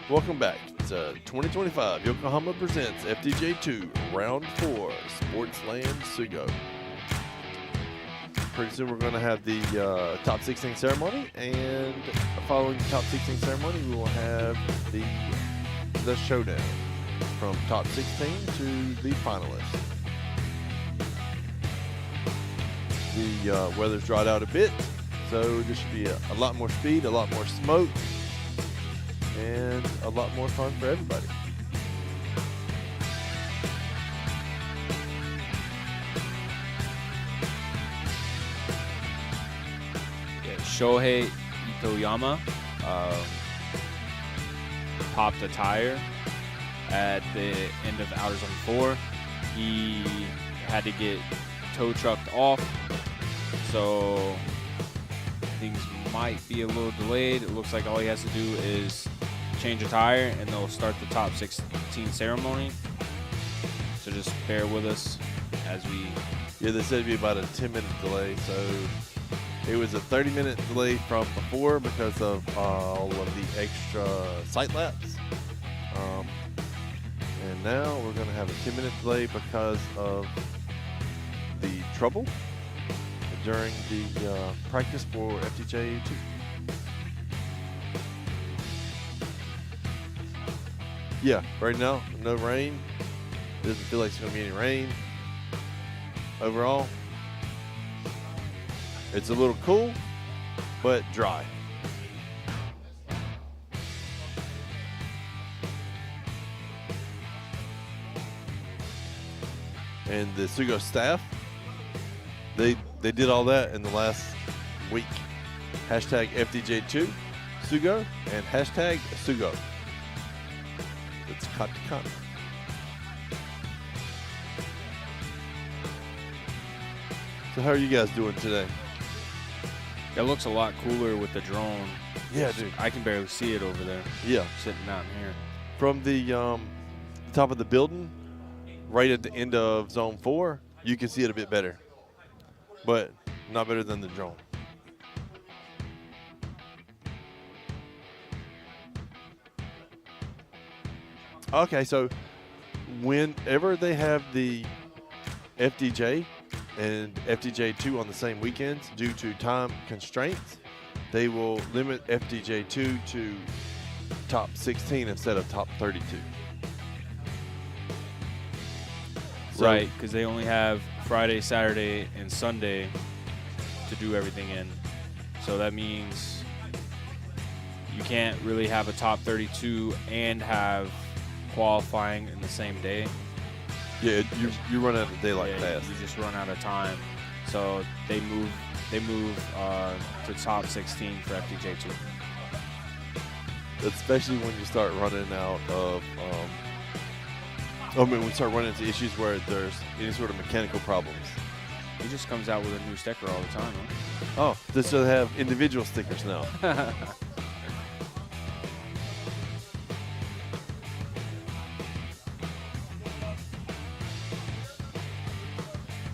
Welcome back to 2025 Yokohama presents FDJ2 Round 4 Sportsland Sugo. Pretty soon we're going to have the top 16 ceremony, and following the top 16 ceremony we will have the showdown from top 16 to the finalists. The weather's dried out a bit, so there should be a lot more speed, a lot more smoke, and a lot more fun for everybody. Yeah, Shohei Itoyama popped a tire at the end of Outer Zone 4. He had to get tow trucked off, so things might be a little delayed. It looks like all he has to do is change a tire and they'll start the top 16 ceremony. So just bear with us as we... Yeah, they said it'd be about a 10-minute delay, so it was a 30-minute delay from before because of all of the extra sight laps. And now we're going to have a 10-minute delay because of the trouble during the practice for FDJ2. Yeah, right now, no rain. It doesn't feel like it's going to be any rain. Overall, it's a little cool, but dry. And the Sugo staff, they did all that in the last week. Hashtag FDJ2 Sugo and hashtag Sugo. It's katakana. So how are you guys doing today? It looks a lot cooler with the drone. Yeah, dude. I can barely see it over there. Yeah. Sitting out in here. From the top of the building, right at the end of Zone 4, you can see it a bit better. But not better than the drone. Okay, so whenever they have the FDJ and FDJ2 on the same weekends due to time constraints, they will limit FDJ2 to top 16 instead of top 32. So, Right, because they only have Friday, Saturday, and Sunday to do everything in. So that means you can't really have a top 32 and have qualifying in the same day. yeah, you run out of daylight Yeah, fast. you just run out of time. So they move to top 16 for FDJ2. Especially when you start running out of, when we start running into issues where there's any sort of mechanical problems. He just comes out with a new sticker all the time, huh? Oh, this does have individual stickers now.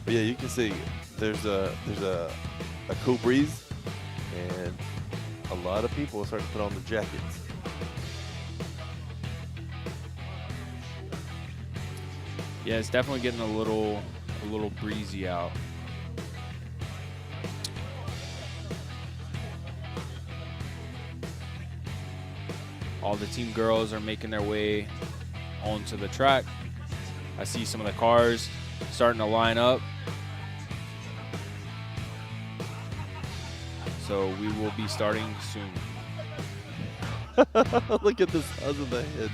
But yeah, you can see there's a cool breeze, and a lot of people are starting to put on the jackets. Yeah, it's definitely getting a little breezy out. All the team girls are making their way onto the track. I see some of the cars starting to line up. So we will be starting soon. Look at the size of the head.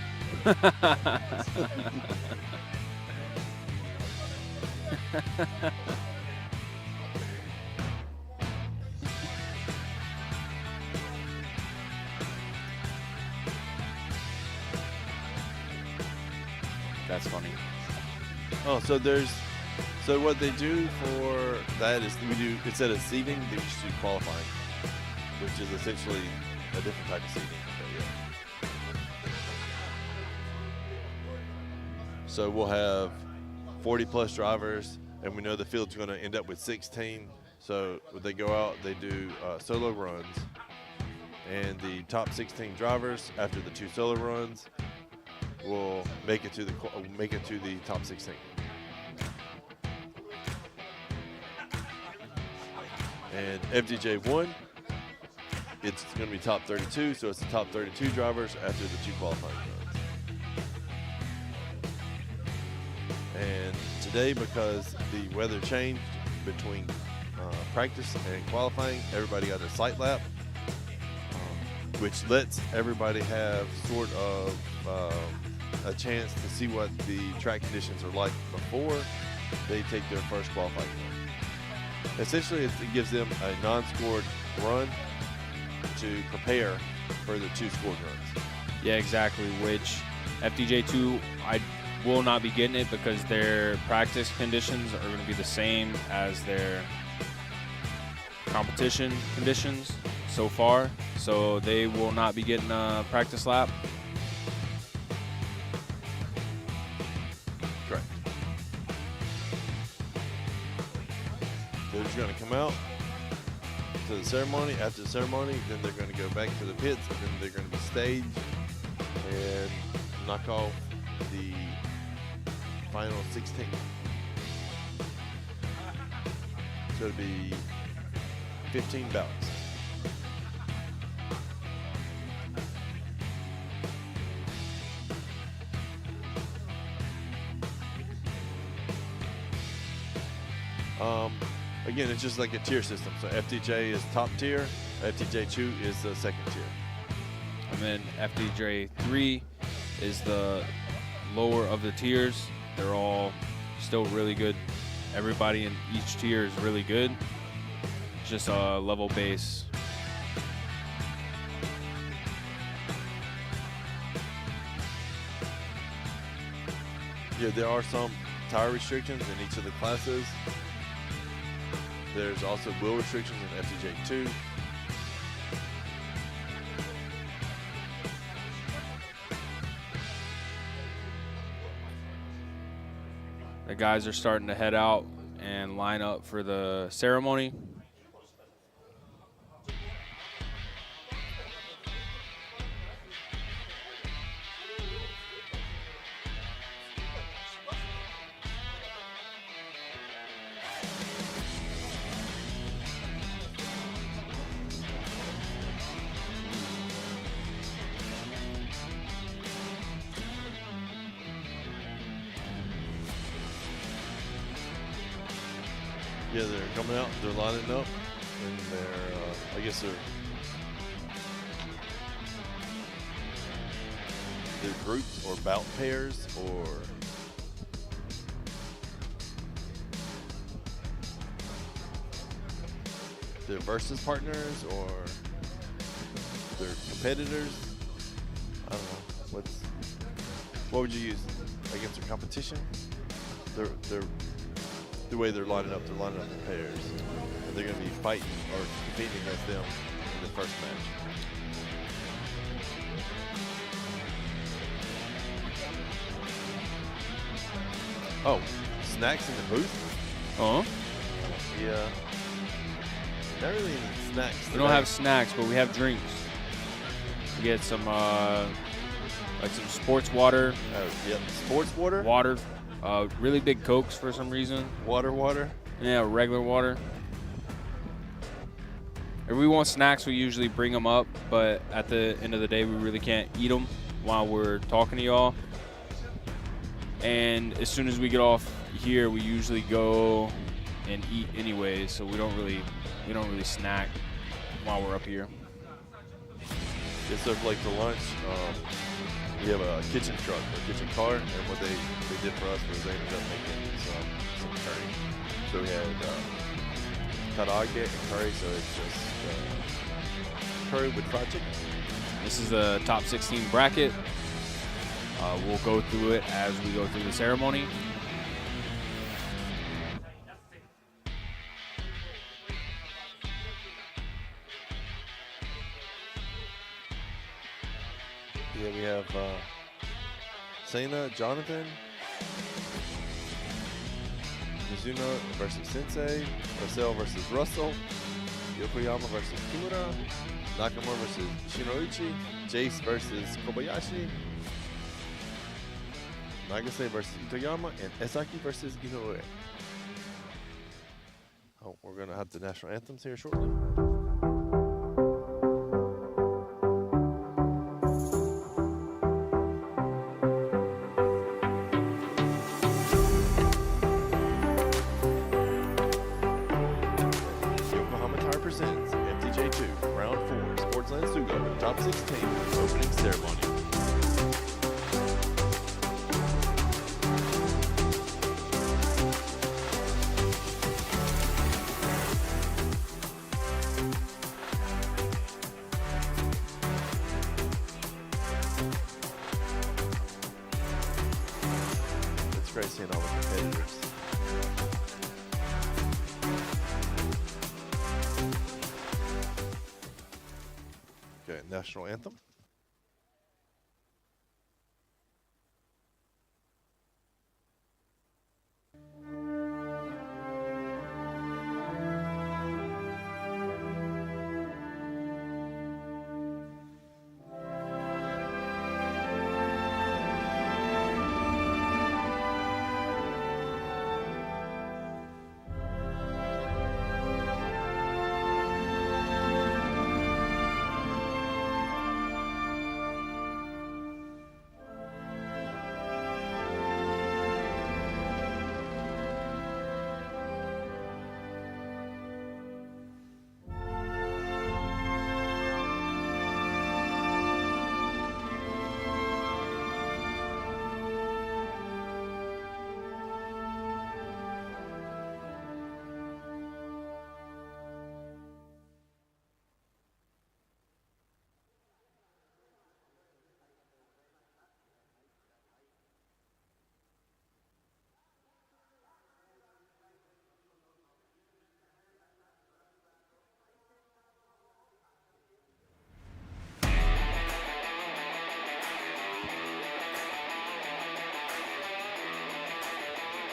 That's funny. Oh, so what they do for that is we do, instead of seating, they just do qualifying, which is essentially a different type of seating. But yeah. So we'll have 40 plus drivers, and we know the field's going to end up with 16. So when they go out, they do solo runs, and the top 16 drivers after the 2 solo runs will make it to the top 16. And FDJ1, it's going to be top 32, so it's the top 32 drivers after the 2 qualifying runs. And today, because the weather changed between practice and qualifying, everybody got a sight lap, which lets everybody have sort of a chance to see what the track conditions are like before they take their first qualifying run. Essentially, it gives them a non-scored run to prepare for the 2 scored runs. Yeah, exactly, which FDJ2, I will not be getting it because their practice conditions are going to be the same as their competition conditions so far, so they will not be getting a practice lap. Correct. They're just going to come out to the ceremony. After the ceremony, then they're going to go back to the pits, and then they're going to be staged and knock off the final 16. So it'll be 15 bouts. Again, it's just like a tier system. So FDJ is top tier, FDJ2 is the second tier. And then FDJ3 is the lower of the tiers. They're all still really good. Everybody in each tier is really good. It's just a level base. Yeah, there are some tire restrictions in each of the classes. There's also wheel restrictions in FDJ2. The guys are starting to head out and line up for the ceremony. Yeah, they're coming out, they're lining up, and they're, I guess they're groups or bout pairs, or they're versus partners, or they're competitors. I don't know, what would you use against their competition? They're the way they're lining up in pairs, and they're going to be fighting or competing against them in the first match. Oh, snacks in the booth? Uh-huh. Yeah. Not really any snacks today. We don't have snacks, but we have drinks. We get some, like some sports water. Yep, sports water? Water. Really big Cokes for some reason. Water? Yeah, regular water. If we want snacks, we usually bring them up, but at the end of the day, we really can't eat them while we're talking to y'all. And as soon as we get off here, we usually go and eat anyway, so we don't really snack while we're up here. Yeah, so like for lunch, we have a kitchen truck, a kitchen car, and what they did for us was they ended up making some curry. So we had karaage and curry, so it's just curry with fried chicken. This is the top 16 bracket. We'll go through it as we go through the ceremony. Yeah, we have Sena, Jonathan, Mizuno versus Sensei, Marcel versus Russell, Yokoyama versus Kimura, Nakamura versus Shinoichi. Jace versus Kobayashi. Nagase versus Itoyama. And Esaki versus Inoue. Oh, we're going to have the national anthems here shortly. Presents FDJ2 Round 4 Sportsland Sugo Top 16 Opening Ceremony. It's great seeing all the competitors. Okay, national anthem.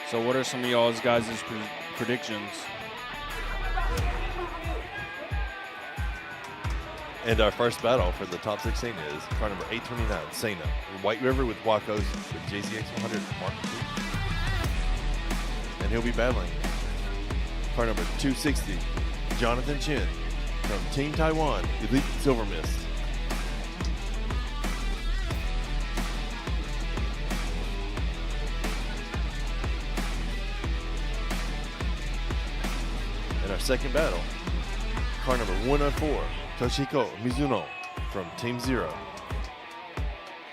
So what are some of y'all's guys' predictions? And our first battle for the top 16 is car number 829, Sena. White River with Wakos with JZX 100 Mark II. And he'll be battling car number 260, Jonathan Chen from Team Taiwan, Elite Silver Mist. And our second battle, car number 104, Toshiko Mizuno from Team Zero,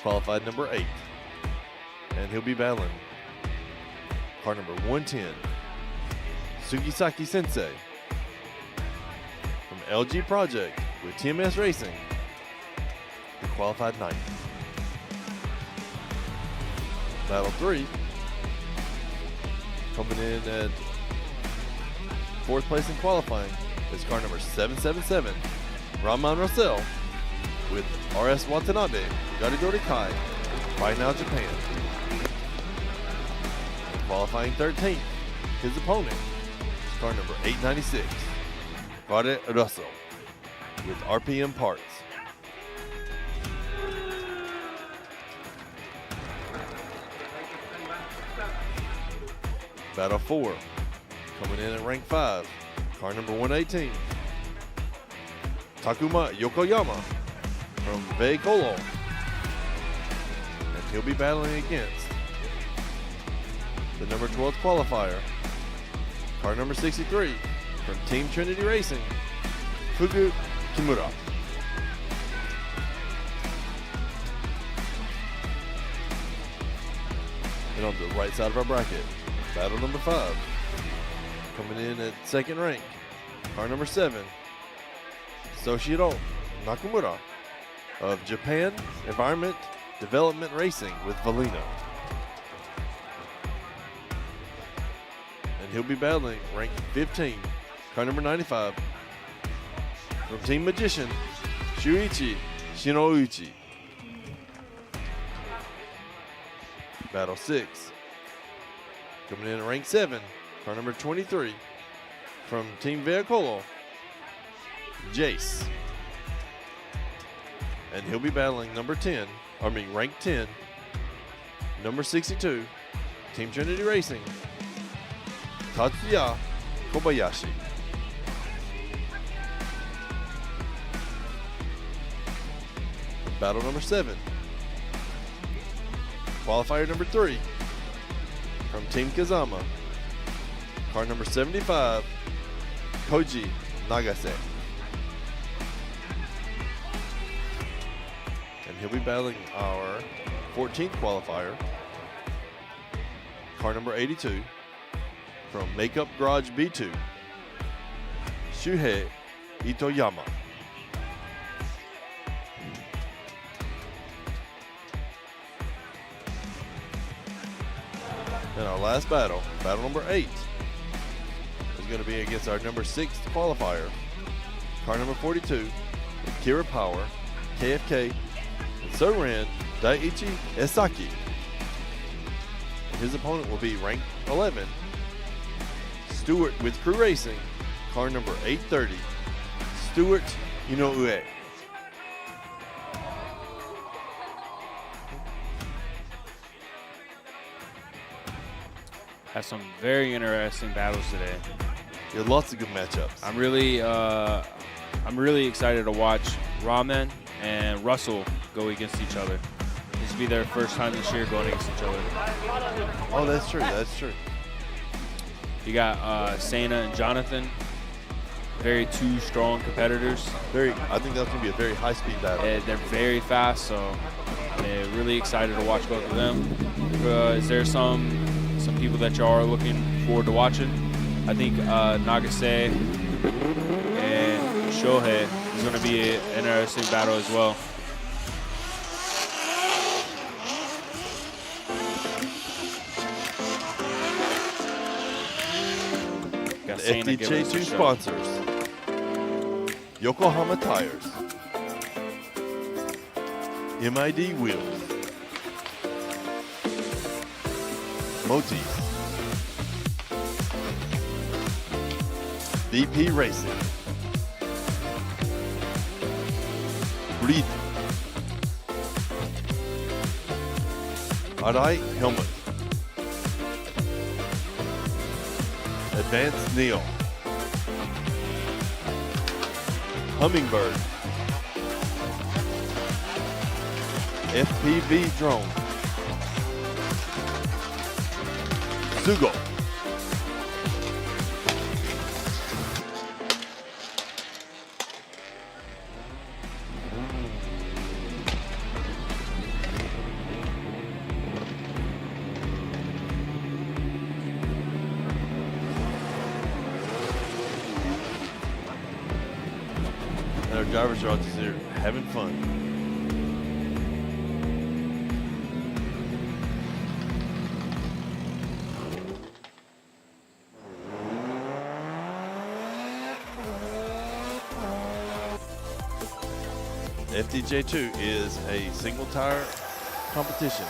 qualified number 8. And he'll be battling car number 110, Sugisaki Sensei from LG Project with TMS Racing, the qualified 9th. Battle 3, coming in at 4th place in qualifying, is car number 777, Raman Russell with RS Watanabe, Garidori Kai, Right Now Japan. And qualifying 13th, his opponent is car number 896, Rade Russell with RPM Parts. Battle 4, coming in at rank 5, car number 118, Takuma Yokoyama from Vei Kolo. And he'll be battling against the number 12th qualifier, car number 63 from Team Trinity Racing, Fugu Kimura. And on the right side of our bracket, battle number 5, coming in at 2nd rank, car number 7, Soshiro Nakamura of Japan Environment Development Racing with Valino. And he'll be battling rank 15, car number 95, from Team Magician, Shuichi Shinouchi. Battle 6, coming in at rank 7, car number 23, from Team Veicolo, Jace. and he'll be battling ranked 10, number 62, Team Trinity Racing, Tatsuya Kobayashi. Battle number 7, qualifier number 3, from Team Kazama, car number 75, Koji Nagase. And he'll be battling our 14th qualifier, car number 82, from Makeup Garage B2, Shuhei Itoyama. And our last battle, battle number 8, is going to be against our number 6 qualifier, car number 42, Kira Power, KFK, and so ran Daiichi Esaki. And his opponent will be ranked 11, Stewart with Crew Racing, car number 830, Stewart Inoue. Had some very interesting battles today. Yeah, lots of good matchups. I'm really excited to watch Ramen and Russell go against each other. This will be their first time this year going against each other. Oh, that's true. That's true. You got Sana and Jonathan, very two strong competitors. I think that's going to be a very high-speed battle. They're very fast, so I'm really excited to watch both of them. Is there some people that y'all are looking forward to watching? I think Nagase and Shohei is going to be an interesting battle as well. Got FDJ2 sponsors, Yokohama Tires, MID Wheels, Moti, BP Racing, Breed, Arai Helmet, Advanced Neo, Hummingbird, FPV Drone, Sugo, and our drivers are out there having fun. FDJ2 is a single tire competition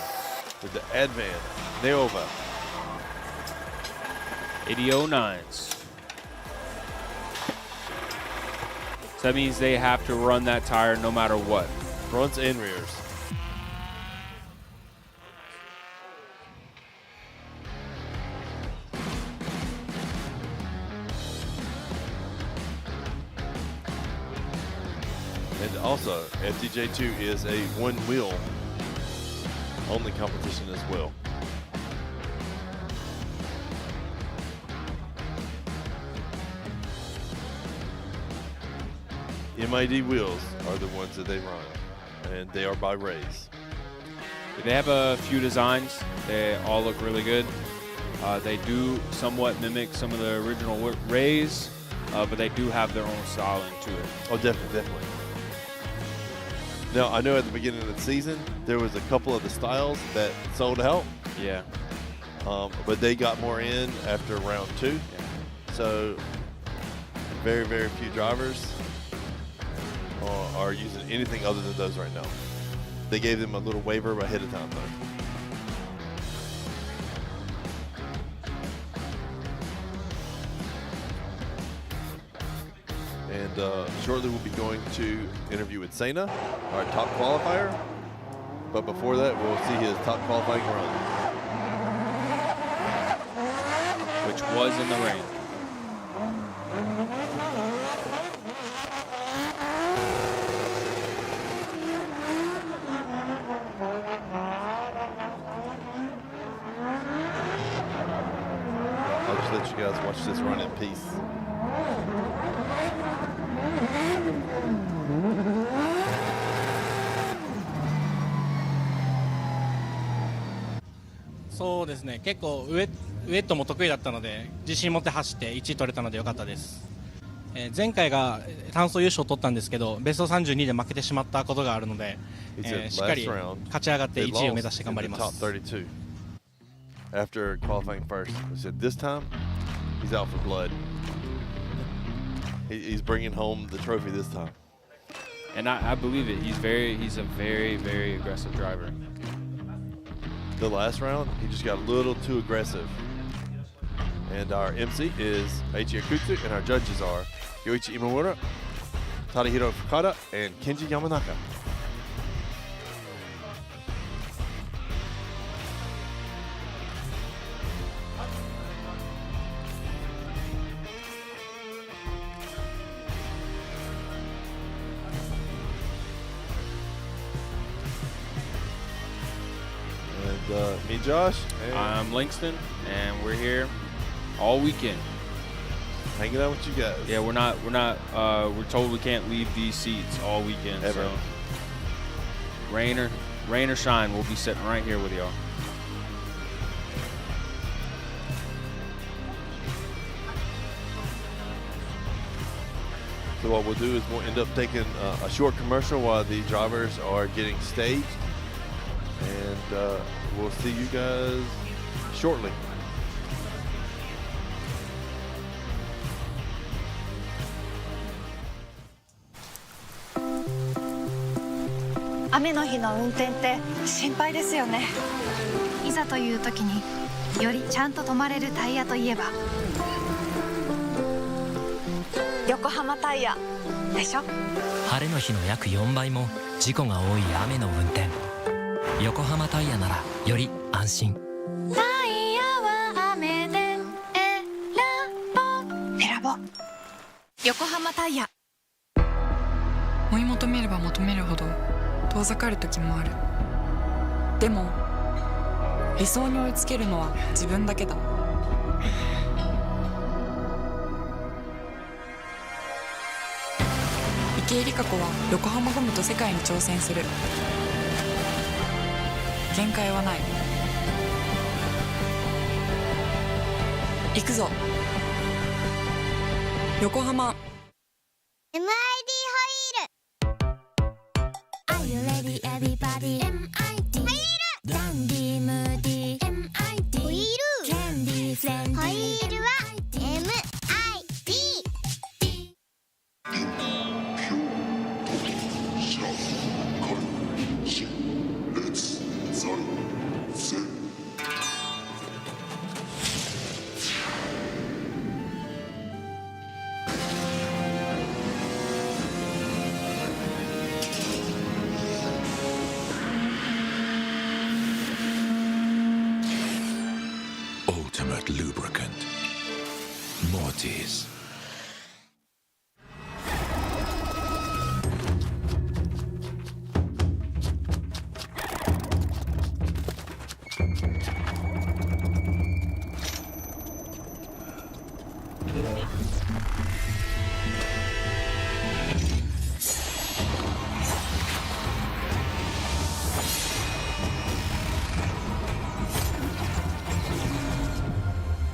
with the Advan Neova 8009s. So that means they have to run that tire no matter what. fronts and rears. And also, FDJ2 is a one-wheel only competition as well. MID wheels are the ones that they run, and they are by Rays. They have a few designs. They all look really good. They do somewhat mimic some of the original Rays, but they do have their own styling to it. Oh, definitely, definitely. Now, I know at the beginning of the season, there was a couple of the styles that sold out. Yeah. But they got more in after round 2. Yeah. So very, very few drivers are using anything other than those right now. They gave them a little waiver ahead of time, though. And and shortly we'll be going to interview with Sena, our top qualifier. But before that, we'll see his top qualifying run, which was in the rain. I'll just let you guys watch this run in peace.そうですね、結構ウェットも得意だったので自信持って走って1位取れたのでよかったです。前回が単走優勝を取ったんですけどベスト32で負けてしまったことがあるので、しっかり勝ち上がって1位を目指して頑張ります。After qualifying first, he said this time he's out for blood. He's bringing home the trophy this time. And I believe it. He's a very, very aggressive driver. The last round, he just got a little too aggressive. And our MC is Aichi Akutsu, and our judges are Yoichi Imamura, Tadahiro Fukada, and Kenji Yamanaka. Me, Josh. I'm Langston, and we're here all weekend. Hanging out with you guys. Yeah, we're told we can't leave these seats all weekend. Ever. So rain or shine, we'll be sitting right here with y'all. So what we'll do is we'll end up taking a short commercial while the drivers are getting staged. And we'll see you guys shortly.雨の日の運転って心配ですよね。いざという時によりちゃんと止まれるタイヤといえば横浜タイヤでしょ。晴れの日の約4倍も事故が多い雨の運転。横浜タイヤならより安心。タイヤは雨で選ぼう。横浜タイヤ。追い求めれば求めるほど遠ざかる時もある。でも理想に追いつけるのは自分だけだ。池江璃花子は横浜ゴムと世界に挑戦する。限界はない。行くぞ横浜。 MID ホイール Are you ready everybody MID ホイールダンディムーディ MID ホイールキャンディーフレンディホイールは MID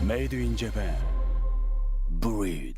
Made in Japan. Breed.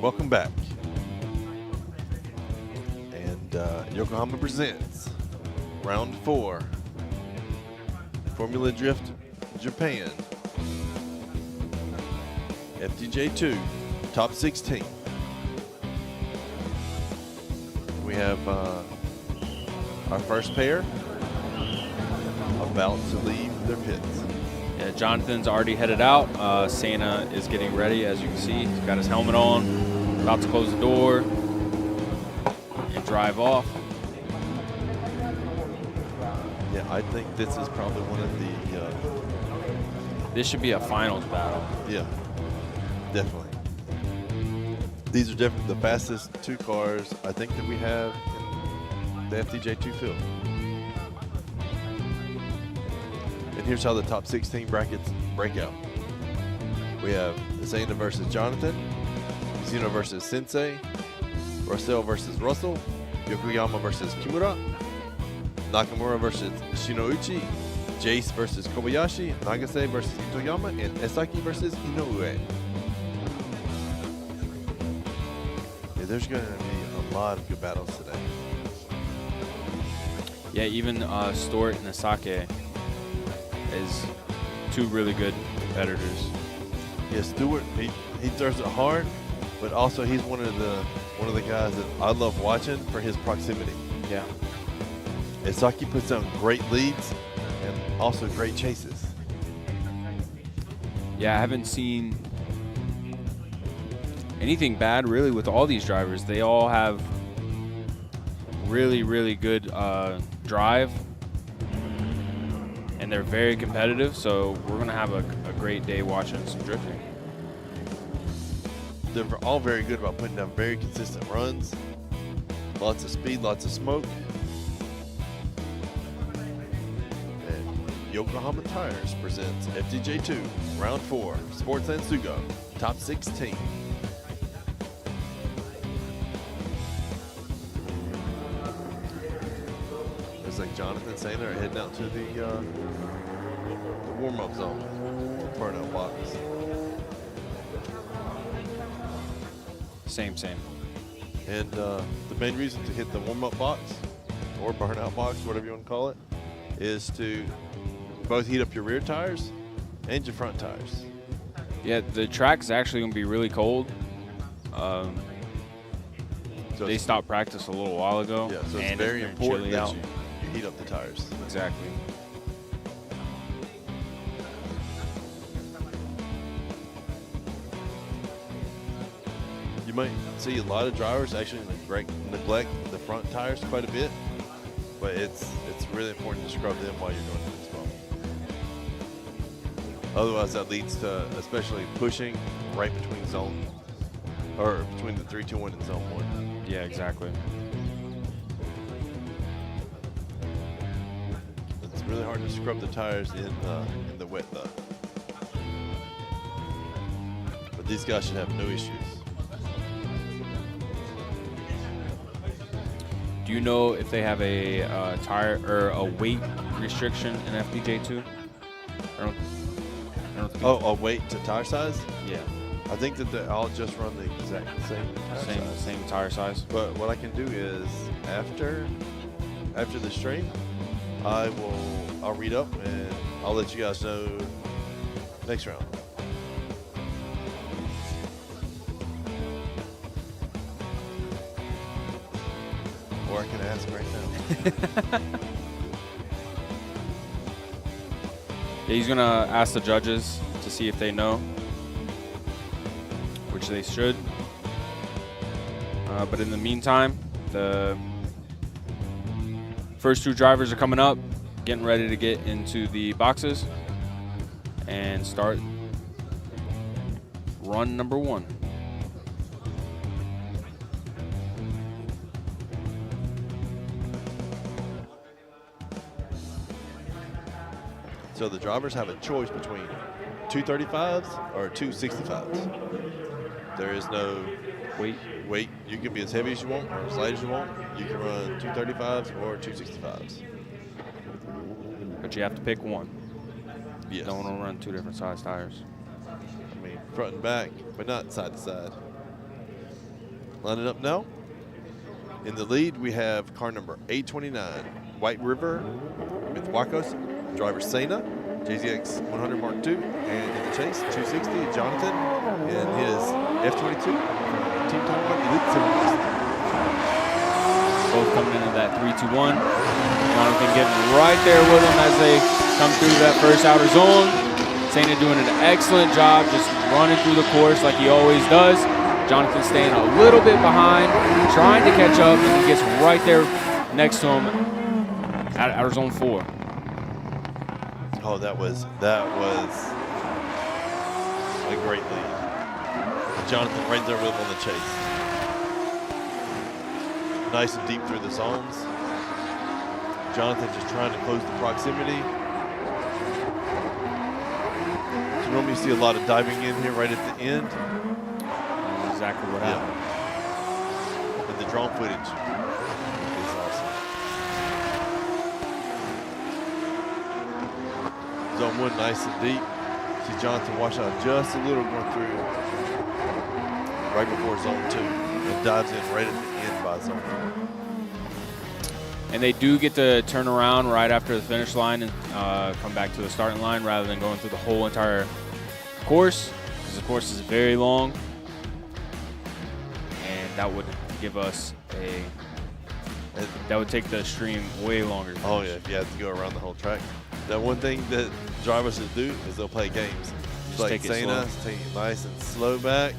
welcome back. And Yokohama presents round 4, Formula Drift Japan, FDJ2, top 16. We have our first pair about to leave their pits. Yeah, Jonathan's already headed out. Santa is getting ready, as you can see. He's got his helmet on, about to close the door and drive off. Yeah, I think this is probably one of the This should be a finals battle. yeah, definitely. These are definitely the fastest 2 cars I think that we have in the FDJ2 field. And here's how the top 16 brackets break out. We have Zayna versus Jonathan, Mizuno versus Sensei, Russell versus Russell, Yokoyama versus Kimura, Nakamura versus Shinouchi, Jace versus Kobayashi, Nagase versus Itoyama, and Esaki versus Inoue. Yeah, there's going to be a lot of good battles today. Yeah, even Stort and Asake is 2 really good competitors. Yeah, Stewart, he throws it hard, but also he's one of the guys that I love watching for his proximity. Yeah. Esaki puts on great leads and also great chases. Yeah, I haven't seen anything bad really with all these drivers. They all have really, really good drive, and they're very competitive, so we're going to have a great day watching some drifting. They're all very good about putting down very consistent runs. Lots of speed, lots of smoke. And Yokohama Tires presents FDJ2, round 4, Sportsland Sugo, top 16. Looks like Jonathan and Santa are heading out to the warm-up zone, burnout box. Same. And the main reason to hit the warm-up box or burnout box, whatever you want to call it, is to both heat up your rear tires and your front tires. Yeah, the track is actually going to be really cold. So They stopped practice a little while ago. Yeah, so it's and very been important chilly that out. you heat up the tires. Exactly. You might see a lot of drivers actually neglect the front tires quite a bit, but it's really important to scrub them while you're doing it as well. Otherwise, that leads to especially pushing right between zone, or between the 3-2-1 and zone 1. Yeah, exactly. It's really hard to scrub the tires in the wet though. But these guys should have no issues. Do you know if they have a tire or a weight restriction in FDJ2? I don't think. Oh, a weight to tire size? Yeah. I think that they all just run the exact same tire size. Same tire size. But what I can do is after the stream, I'll read up and I'll let you guys know next round. Or I can ask right now. Yeah, he's gonna ask the judges to see if they know, which they should. But in the meantime, the first 2 drivers are coming up, getting ready to get into the boxes and start run number 1. So the drivers have a choice between 235s or 265s. There is no weight. You can be as heavy as you want or as light as you want. You can run 235s or 265s. But you have to pick one. Yes. Don't want to run 2 different size tires. I mean, front and back, but not side to side. Lining up now. In the lead, we have car number 829, White River with Wacos, driver Sena, JZX 100 Mark II, and in the chase, 260, Jonathan, and his F22 from Team Taiwan Elite Series. Both coming into that 3-2-1. Jonathan getting right there with him as they come through that first outer zone. Sena doing an excellent job just running through the course like he always does. Jonathan staying a little bit behind, trying to catch up, and he gets right there next to him at outer zone 4. Oh, that was a great lead. Jonathan right there with him on the chase. Nice and deep through the zones. Jonathan just trying to close the proximity. So normally you see a lot of diving in here right at the end. Exactly what happened. And the drone footage is awesome. Zone 1 nice and deep. See Jonathan wash out just a little going through right before zone 2 and dives in right at the end by zone 4. And they do get to turn around right after the finish line and come back to the starting line rather than going through the whole entire course, because the course is very long. And that would give us that would take the stream way longer. Oh yeah, if you have to go around the whole track. That one thing that drivers should do is they'll play games. Just Like take it Sena, slow. take it nice and slow back,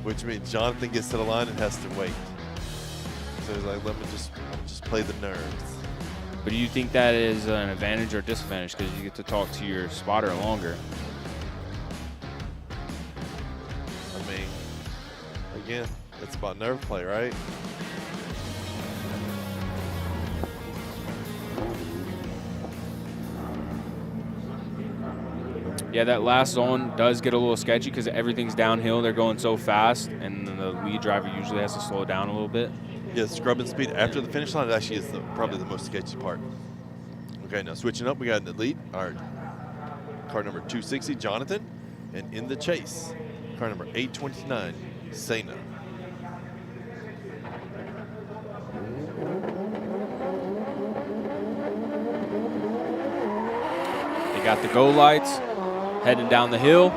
which means Jonathan gets to the line and has to wait. So he's like, let me just play the nerves. But do you think that is an advantage or disadvantage because you get to talk to your spotter longer? I mean, again, it's about nerve play, right? Yeah, that last zone does get a little sketchy because everything's downhill. They're going so fast, and the lead driver usually has to slow down a little bit. Yeah, scrubbing speed after the finish line actually is probably the most sketchy part. Okay, now switching up, we got in the lead our car number 260, Jonathan, and in the chase, car number 829, Sena. They got the go lights, heading down the hill.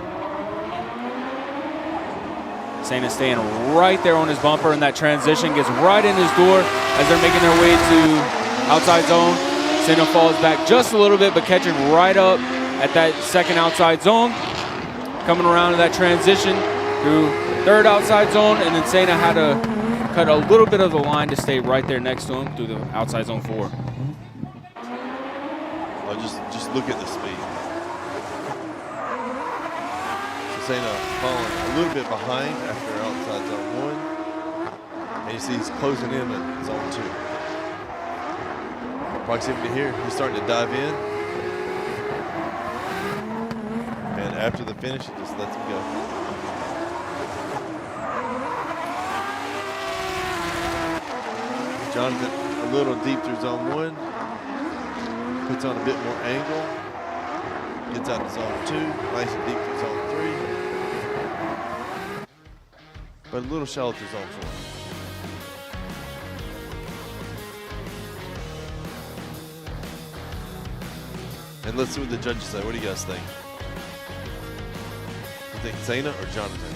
Sena staying right there on his bumper, and that transition gets right in his door as they're making their way to outside zone. Sena falls back just a little bit, but catching right up at that second outside zone. Coming around to that transition through the third outside zone, and then Sena had to cut a little bit of the line to stay right there next to him through the outside zone 4. Oh, just look at the speed. Sena falling a little bit behind after outside zone 1. And you see he's closing in on zone 2. Proximity here, he's starting to dive in. And after the finish, he just lets him go. Jonathan a little deep through zone 1. Puts on a bit more angle. Gets out to zone 2, nice and deep through zone 3. But a little shallow through zone 4. And let's see what the judges say. What do you guys think? You think Sena or Jonathan?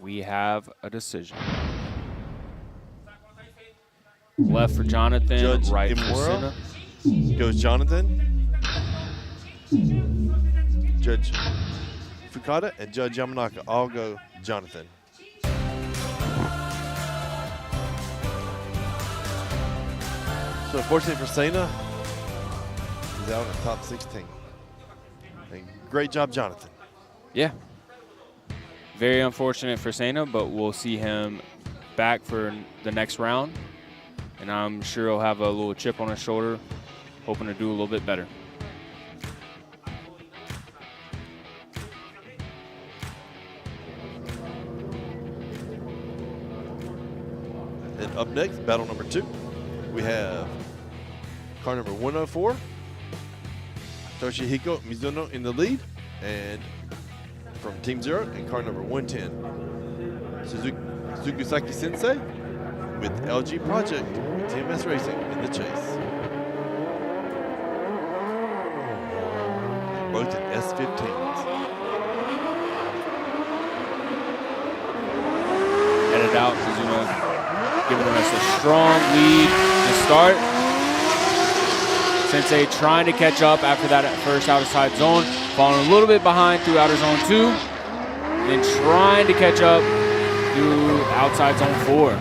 We have a decision. Left for Jonathan, Judge right for Imura Sena. goes Jonathan. Judge Fukada and Judge Yamanaka all go Jonathan. So unfortunately for Sena, he's out in the top 16. And great job, Jonathan. Yeah. Very unfortunate for Sena, but we'll see him back for the next round. And I'm sure he'll have a little chip on his shoulder, hoping to do a little bit better. And up next, battle number 2, we have car number 104, Toshihiko Mizuno in the lead, and from Team 0, and car number 110, Sugo Sensei with LG Project TMS Racing in the chase. Both in S15s. Headed out, Mizuno giving us a strong lead to start. Sensei trying to catch up after that first outside zone, falling a little bit behind through outer zone 2, and then trying to catch up through outside zone 4.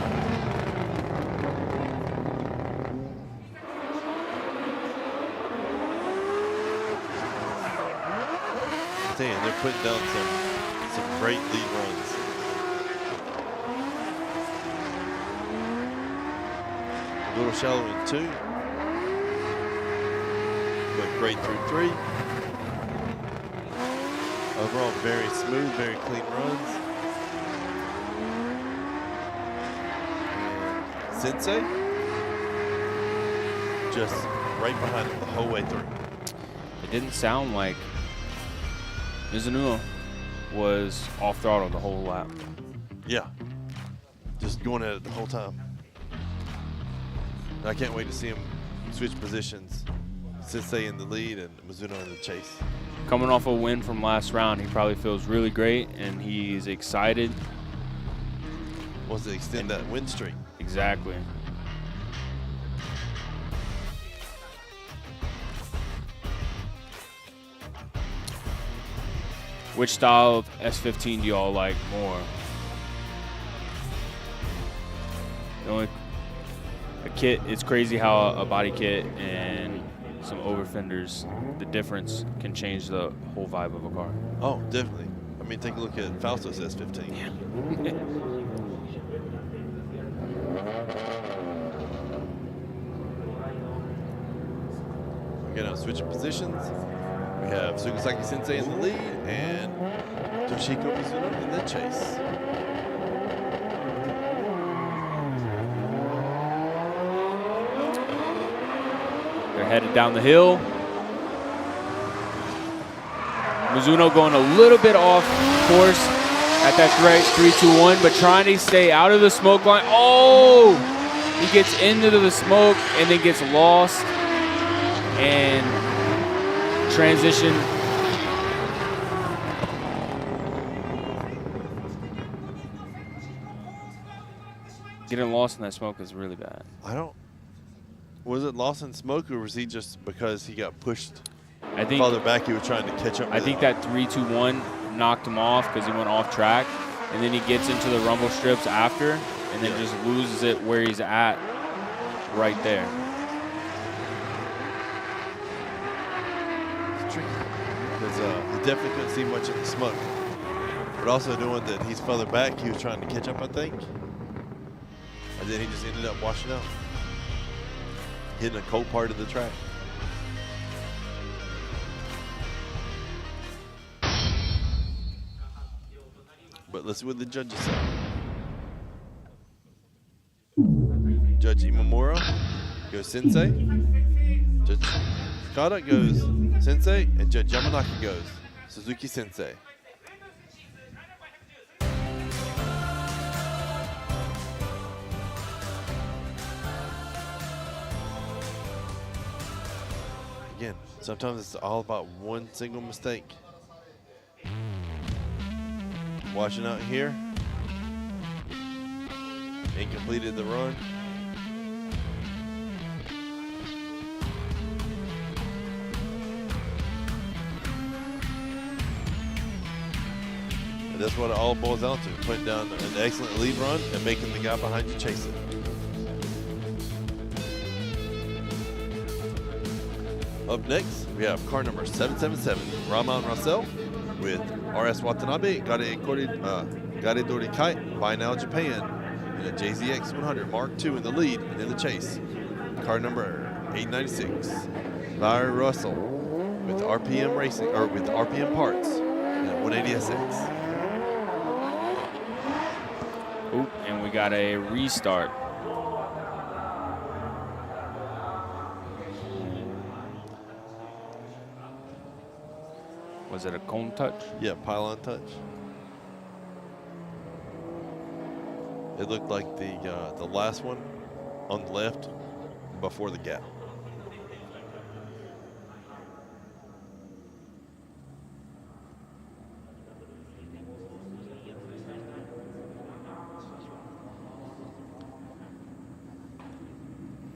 Saying they're putting down some great lead runs. A little shallow in 2, but great through 3. Overall, very smooth, very clean runs. And Sensei just right behind him the whole way through. It didn't sound like Mizuno was off throttle the whole lap. Yeah, just going at it the whole time. I can't wait to see him switch positions. Sensei in the lead and Mizuno in the chase. Coming off a win from last round, he probably feels really great and he's excited. Wants to extend that win streak. Exactly. Which style of S15 do y'all like more? A kit, it's crazy how a body kit and some over fenders, the difference can change the whole vibe of a car. Oh, definitely. I mean, take a look at Fausto's S15. Yeah. Again, I'm switching positions. We have Sugo Sensei in the lead and Toshihiko Mizuno in the chase. They're headed down the hill. Mizuno going a little bit off course at that 3-2-1, but trying to stay out of the smoke line. Oh! He gets into the smoke and then gets lost and transition. Getting lost in that smoke is really bad. Was it lost in smoke, or was he just because he got pushed I think farther back, he was trying to catch up? I think that 3-2-1 knocked him off because he went off track, and then he gets into the rumble strips after, and then just loses it where he's at right there. It's tricky because he definitely couldn't see much of the smoke, but also knowing that he's further back, he was trying to catch up, I think, and then he just ended up washing out, hitting a cold part of the track. But let's see what the judges say. Judge Imamura goes Sensei. Judge Sakata goes Sensei. And Judge Yamanaka goes Suzuki Sensei. Again, sometimes it's all about one single mistake. Watching out here. Incompleted the run. And that's what it all boils down to. Putting down an excellent lead run and making the guy behind you chase it. Up next, we have car number 777, Raman Russell, with RS Watanabe, Garidori Kite, by now Japan, in a JZX 100 Mark II in the lead and in the chase. Car number 896, Larry Russell, with RPM Racing, or with RPM Parts, in a 180SX. Oop, and we got a restart Was it a cone touch? Yeah, pylon touch. It looked like the last one on the left before the gap.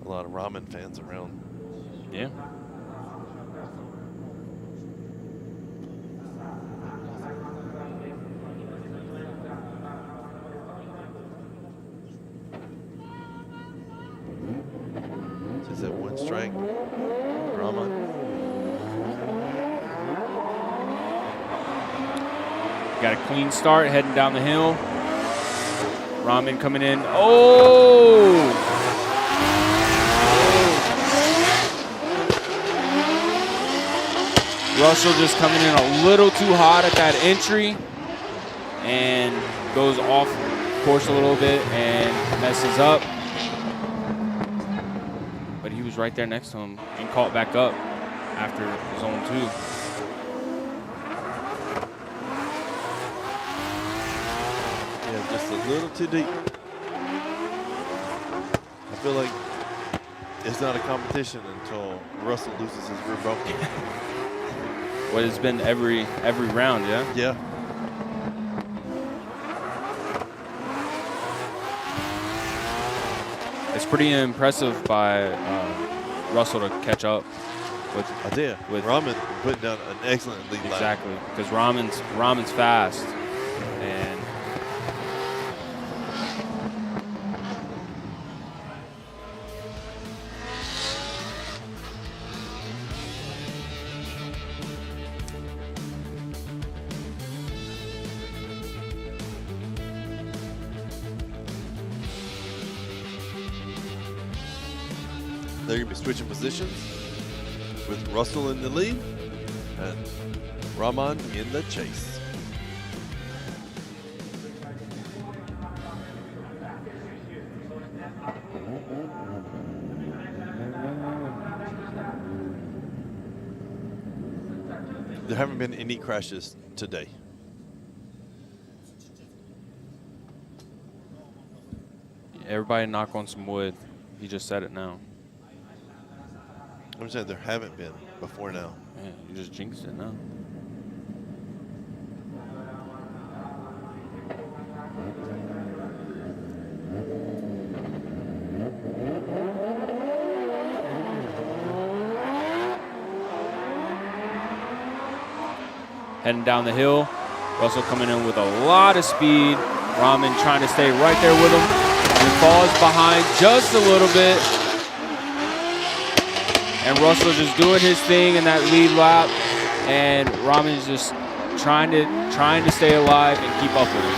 A lot of ramen fans around. Yeah. Is that one strike? Ramen. Got a clean start heading down the hill. Ramen coming in. Oh! Russell just coming in a little too hot at that entry and goes off course a little bit and messes up. But he was right there next to him and caught back up after zone 2. Yeah, just a little too deep. I feel like it's not a competition until Russell loses his rear bumper. What it's been every round, yeah? Yeah. It's pretty impressive by Russell to catch up with. I did. With Ramen putting down an excellent lead lap. Exactly, because Ramen's fast, and they're going to be switching positions with Russell in the lead and Rahman in the chase. There haven't been any crashes today. everybody knock on some wood. He just said it now. I'm saying there haven't been before now. Yeah, you just jinxed it now. Heading down the hill. Russell coming in with a lot of speed. Rahman trying to stay right there with him. And falls behind just a little bit. And Russell just doing his thing in that lead lap. And Rahman's just trying to stay alive and keep up with him.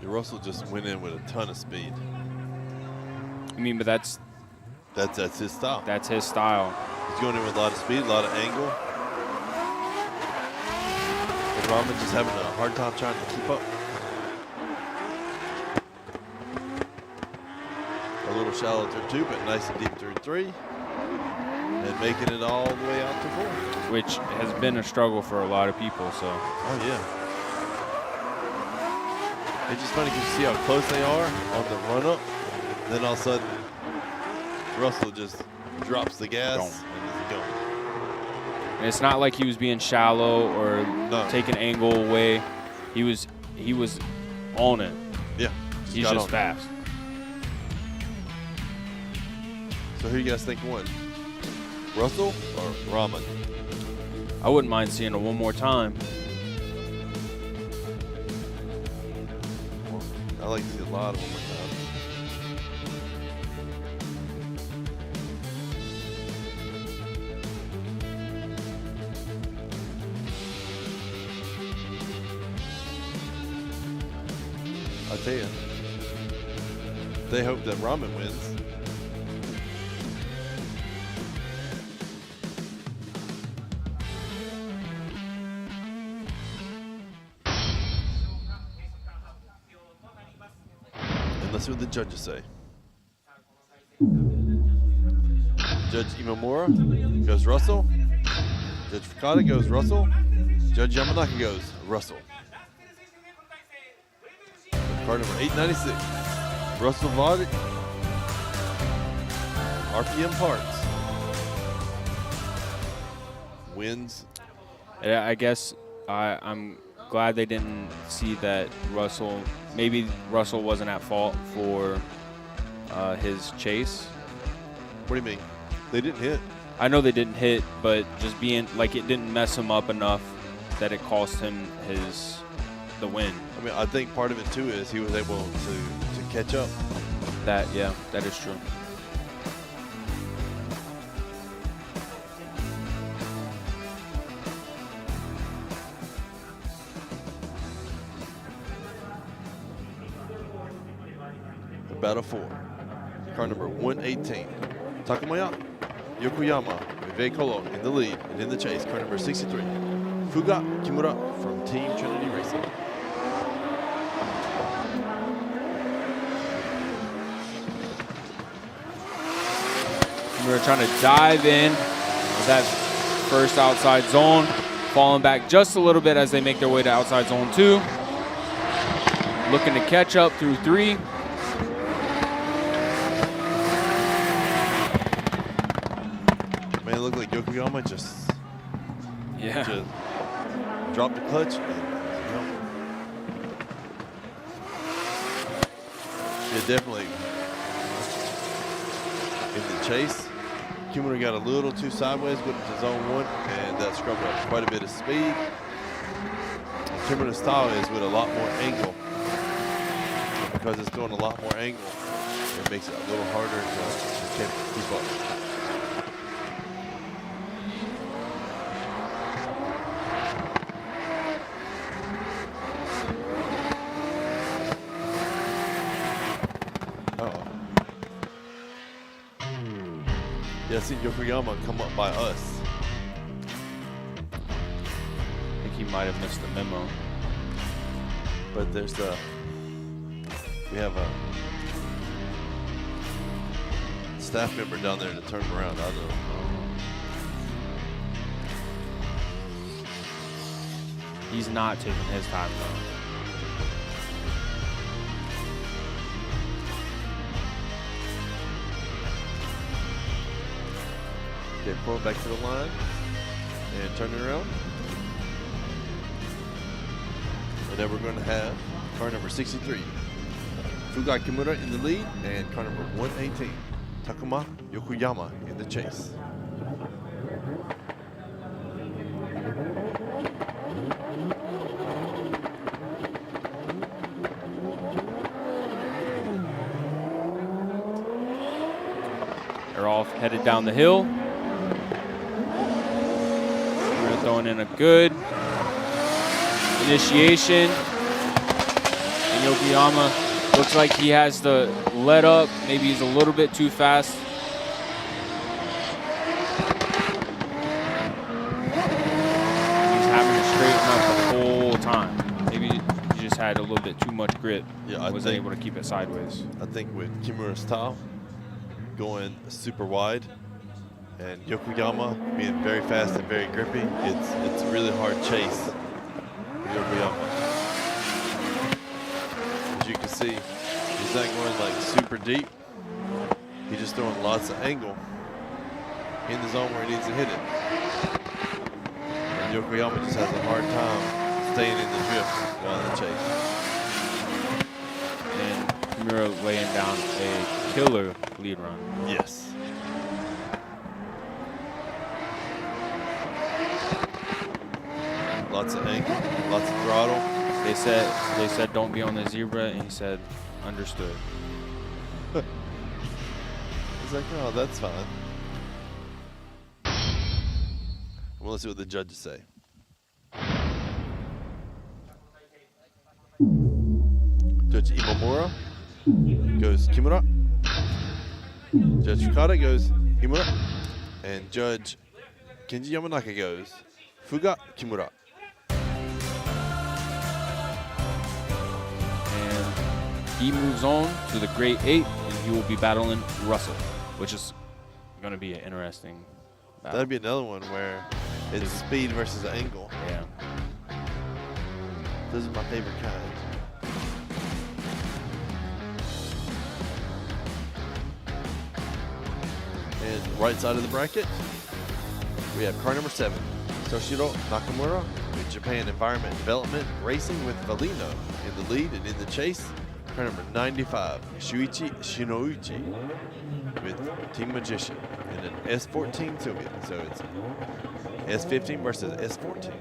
Russell just went in with a ton of speed. I mean, but that's his style. That's his style. He's going in with a lot of speed, a lot of angle. And Rahman just having a hard time trying to keep up. A little shallow through 2, but nice and deep through 3. And making it all the way out to 4. Which has been a struggle for a lot of people, so. Oh, yeah. It's just funny because you see how close they are on the run-up. Then all of a sudden, Russell just drops the gas and is going. And it's not like he was being shallow or taking angle away. He was on it. Yeah. He's just fast. So who you guys think won? Russell or Rahman? I wouldn't mind seeing it one more time. I like to see a lot of one more time. I'll tell you, they hope that Rahman wins. And let's see what the judges say. Judge Imamura goes Russell. Judge Fukada goes Russell. Judge Yamanaka goes Russell. Card number 896. Russell Vaught. RPM Parts. Wins. Yeah, I guess I'm glad they didn't see that Russell, maybe Russell wasn't at fault for his chase. What do you mean? They didn't hit. I know they didn't hit, but just being like it didn't mess him up enough that it cost him the win. I mean, I think part of it too is he was able to catch up. That is true. Battle 4. Car number 118. Takamaya Yokoyama with Veikolo in the lead and in the chase. Car number 63. Fuga Kimura from Team Trinity Racing. Kimura trying to dive in with that first outside zone, falling back just a little bit as they make their way to outside zone 2. Looking to catch up through 3. Man, it looked like Yokoyama just dropped the clutch. Yeah, definitely. In the chase, Kimura got a little too sideways, went into zone 1, and that scrubbed up quite a bit of speed. And Kimura's style is with a lot more angle. And because it's doing a lot more angle, it makes it a little harder to keep up. Yeah, I see Yokoyama come up by us. I think he might have missed the memo. But there's we have a staff member down there to turn him around. I don't know. He's not taking his time though. Okay, pull it back to the line and turn it around. And then we're going to have car number 63, Fuga Kimura in the lead, and car number 118, Takuma Yokoyama in the chase. They're all headed down the hill. We're throwing in a good initiation. And Yokoyama looks like he has the let up. Maybe he's a little bit too fast. He's having to straighten up the whole time. Maybe he just had a little bit too much grip. Yeah, I wasn't think- able to keep it sideways. I think with Kimura's style going super wide and Yokoyama being very fast and very grippy, it's a really hard chase for Yokoyama. As you can see, he's not going like super deep. He's just throwing lots of angle in the zone where he needs to hit it. And Yokoyama just has a hard time staying in the drift while in the chase. And Kimura laying down a killer lead run. Yes. Lots of angle, lots of throttle. They said don't be on the zebra, and he said understood. He's like, oh, that's fine. Well, let's see what the judges say. Judge Imamura goes Kimura. Judge Fukada goes Kimura. And Judge Kenji Yamanaka goes Fuga Kimura. And he moves on to the Great 8, and he will be battling Russell, which is going to be an interesting battle. That'd be another one where it's speed versus angle. Yeah. Those are my favorite kind. And right side of the bracket, we have car number 7, Toshiro Nakamura with Japan Environment Development Racing with Valino in the lead, and in the chase, car number 95, Shuichi Shinoichi with Team Magician in an S14 Sugo. So it's S15 versus S14.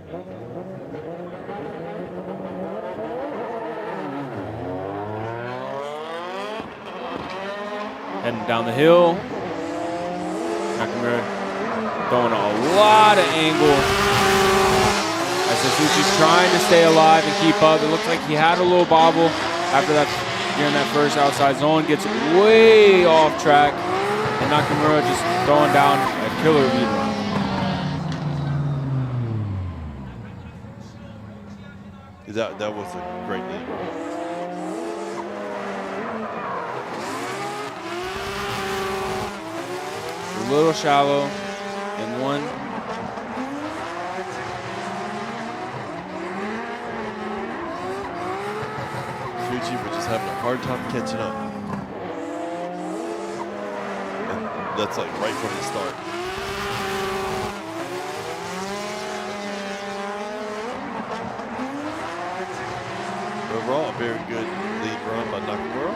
Heading down the hill. Nakamura throwing a lot of angle as Suzuki's trying to stay alive and keep up. It looks like he had a little bobble after that, during that first outside zone. Gets way off track, and Nakamura just throwing down a killer lead run. That was a great lead. A little shallow in one. Fuji was just having a hard time catching up. And that's like right from the start. Overall, a very good lead run by Nakamura.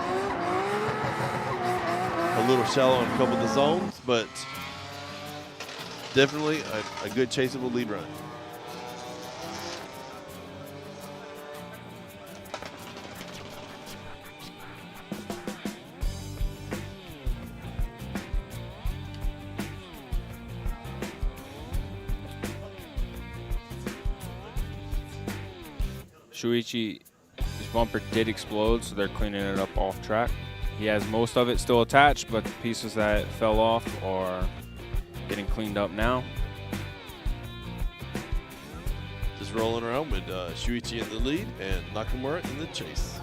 A little shallow in a couple of the zones, but definitely a good chaseable lead run. Shuichi, his bumper did explode, so they're cleaning it up off track. He has most of it still attached, but the pieces that fell off are getting cleaned up now. Just rolling around with Shuichi in the lead and Nakamura in the chase.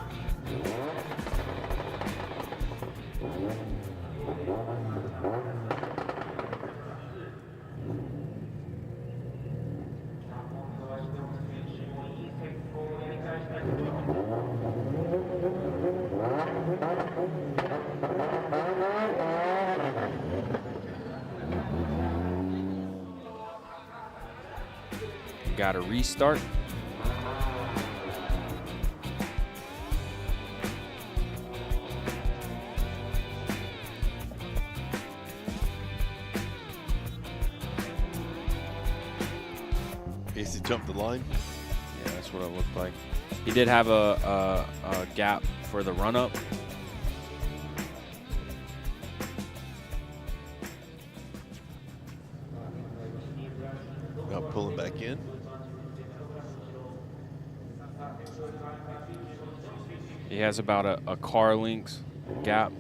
Got to restart. Casey jumped the line. Yeah, that's what it looked like. He did have a gap for the run-up. Now pulling back in. He has about a car length gap.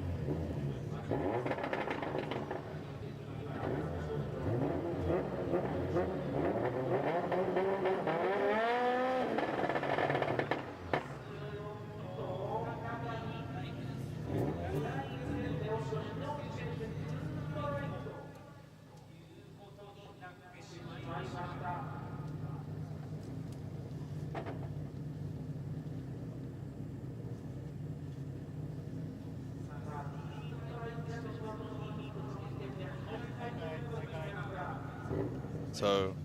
So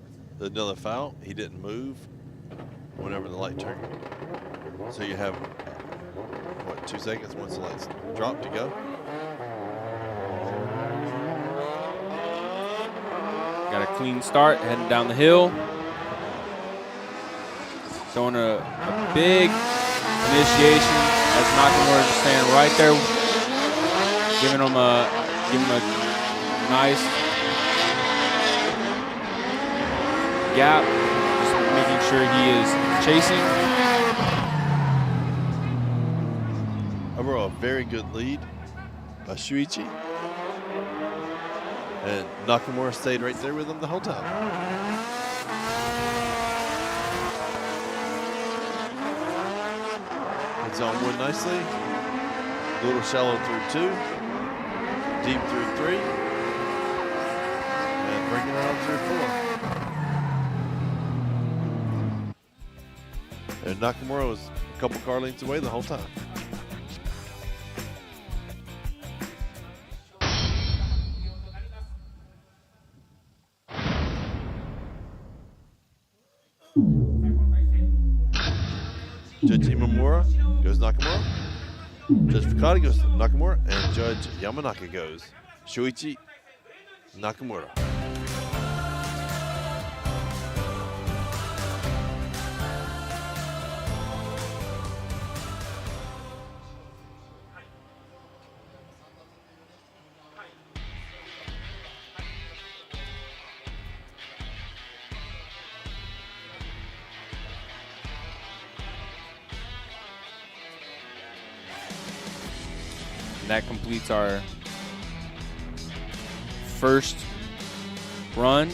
another foul. He didn't move whenever the light turned. So you have, what, 2 seconds once the lights drop to go. Got a clean start, heading down the hill. Throwing a big initiation as Nakamura just staying right there, giving him a nice gap, just making sure he is chasing. Overall, a very good lead by Shuichi. And Nakamura stayed right there with him the whole time. It's on one nicely. A little shallow through 2. Deep through 3. bring it around to 4. And Nakamura was a couple car lengths away the whole time. Judge Imamura goes Nakamura. Judge Fukada goes Nakamura. And Judge Yamanaka goes Shuichi Nakamura. And that completes our first run.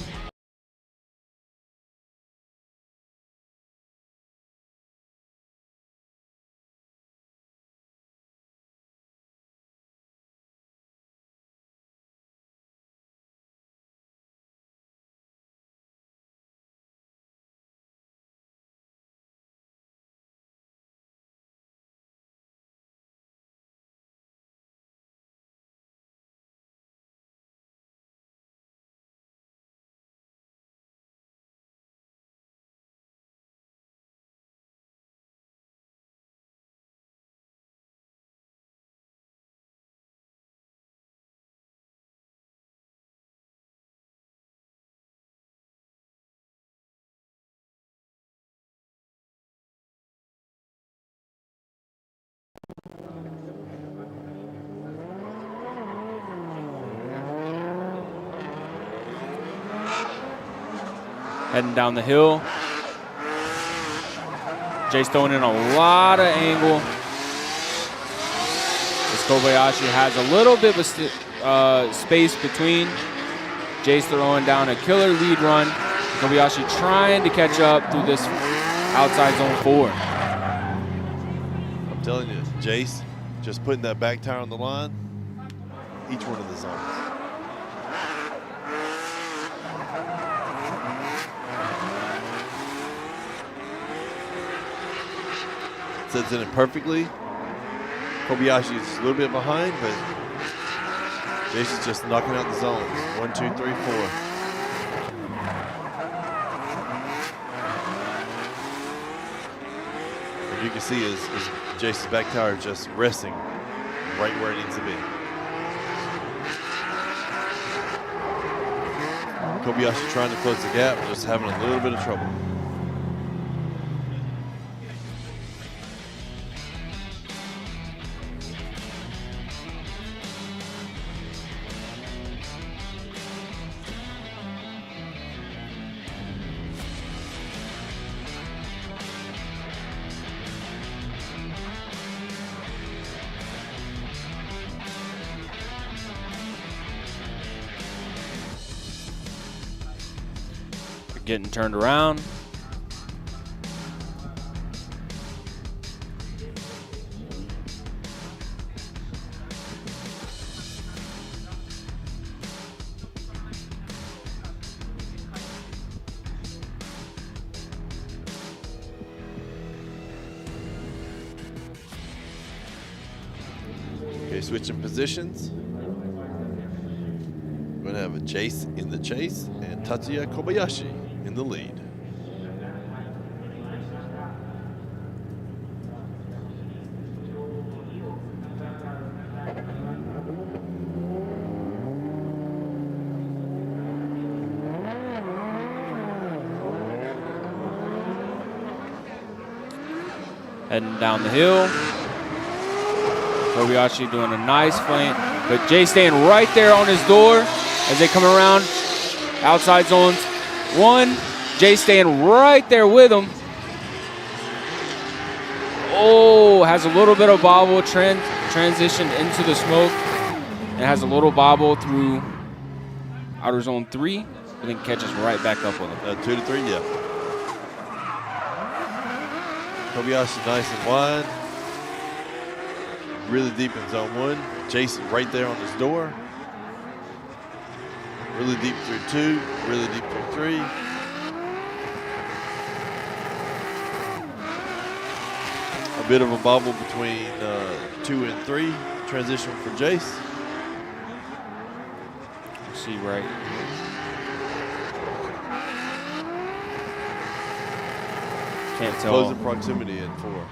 Heading down the hill. Jay's throwing in a lot of angle. This Kobayashi has a little bit of space between. Jay's throwing down a killer lead run. Kobayashi trying to catch up through this outside zone 4. I'm telling you, Jace just putting that back tire on the line, each one of the zones. Sets in it perfectly. Kobayashi is a little bit behind, but Jason's just knocking out the zones. 1, 2, 3, 4. And you can see is Jason's back tire just resting right where it needs to be. Kobayashi trying to close the gap, just having a little bit of trouble. Getting turned around. Okay, switching positions. We're gonna have a Jace in the chase and Tatsuya Kobayashi in the lead. Heading down the hill. Kobayashi doing a nice feint, but Jay staying right there on his door as they come around outside zones 1. Jay staying right there with him. Oh, has a little bit of bobble, transitioned into the smoke, and has a little bobble through outer zone 3, but then catches right back up with him. 2 to 3, yeah. Kobayashi nice and wide. Really deep in zone 1. Jason right there on his door. Really deep through 2, really deep through 3. A bit of a bobble between 2 and 3. Transition for Jace. See right. Can't tell. Closing proximity in 4.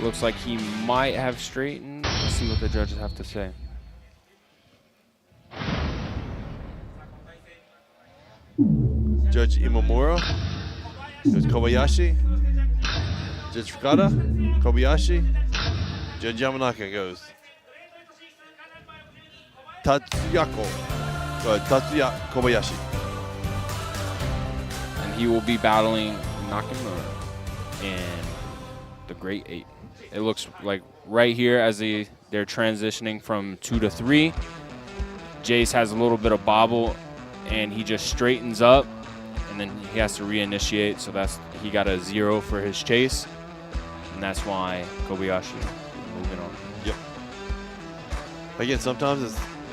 Looks like he might have straightened. Let's see what the judges have to say. Judge Imamura goes Kobayashi. Judge Fukada, Kobayashi. Judge Yamanaka goes Tatsuya Kobayashi. And he will be battling Nakamura in the Great 8. It looks like right here as they're transitioning from 2 to 3, Jace has a little bit of bobble and he just straightens up and then he has to reinitiate, so he got a 0 for his chase, and that's why Kobayashi moving on. Yep. Again, sometimes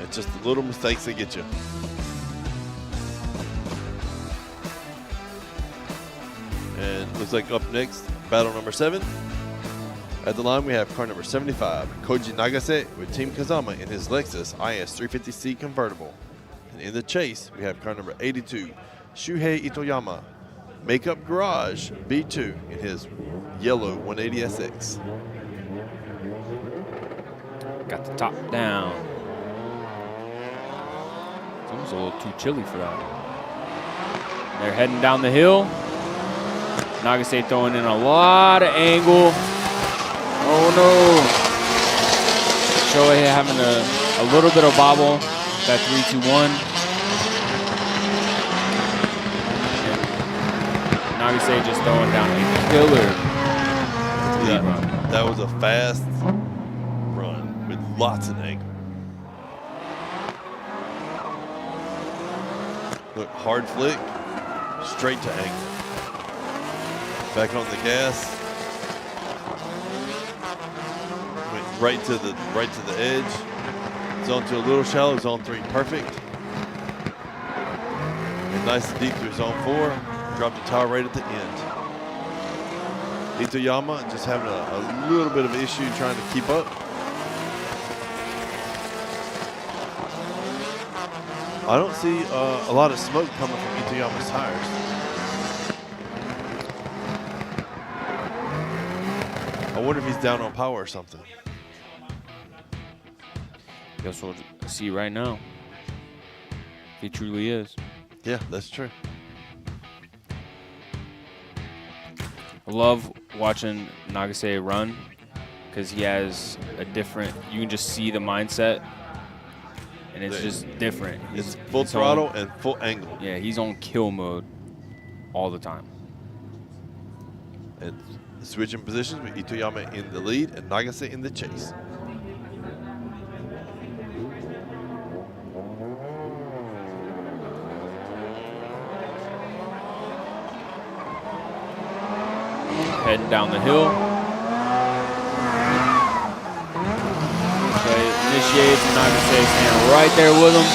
it's just the little mistakes that get you. And looks like up next, battle number 7. At the line, we have car number 75, Koji Nagase with Team Kazama in his Lexus IS 350C convertible. And in the chase, we have car number 82, Shuhei Itoyama, Makeup Garage B2 in his yellow 180SX. Got the top down. It's almost a little too chilly for that. They're heading down the hill. Nagase throwing in a lot of angle. Oh no. Shohei having a little bit of bobble. That 3-2-1. Nagase just throwing down a killer. That was a fast run with lots of angle. Look, hard flick, straight to angle. Back on the gas. Went right to the edge. Zone 2 a little shallow, zone 3 perfect. And nice and deep through zone 4. Dropped the tire right at the end. Itoyama just having a little bit of issue trying to keep up. I don't see a lot of smoke coming from Itoyama's tires. I wonder if he's down on power or something. Guess we'll see right now. He truly is. Yeah, that's true. I love watching Nagase run because he has a different, you can just see the mindset and it's just different. It's full throttle and full angle. Yeah, he's on kill mode all the time. And switching positions with Itoyama in the lead and Nagase in the chase. Heading down the hill. Okay, initiates and Nagase standing right there with him.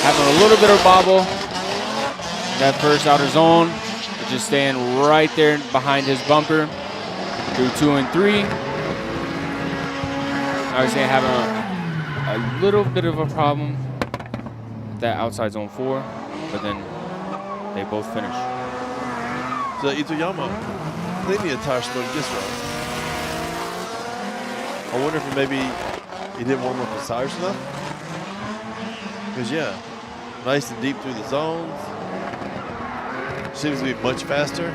Having a little bit of bobble. That first outer zone. But just staying right there behind his bumper. Through 2 and 3. Nagase having a little bit of a problem with that outside zone 4. But then they both finish. So Itoyama, plenty of tire smoke this run. I wonder if maybe he didn't warm up his tires enough. Because yeah, nice and deep through the zones. Seems to be much faster.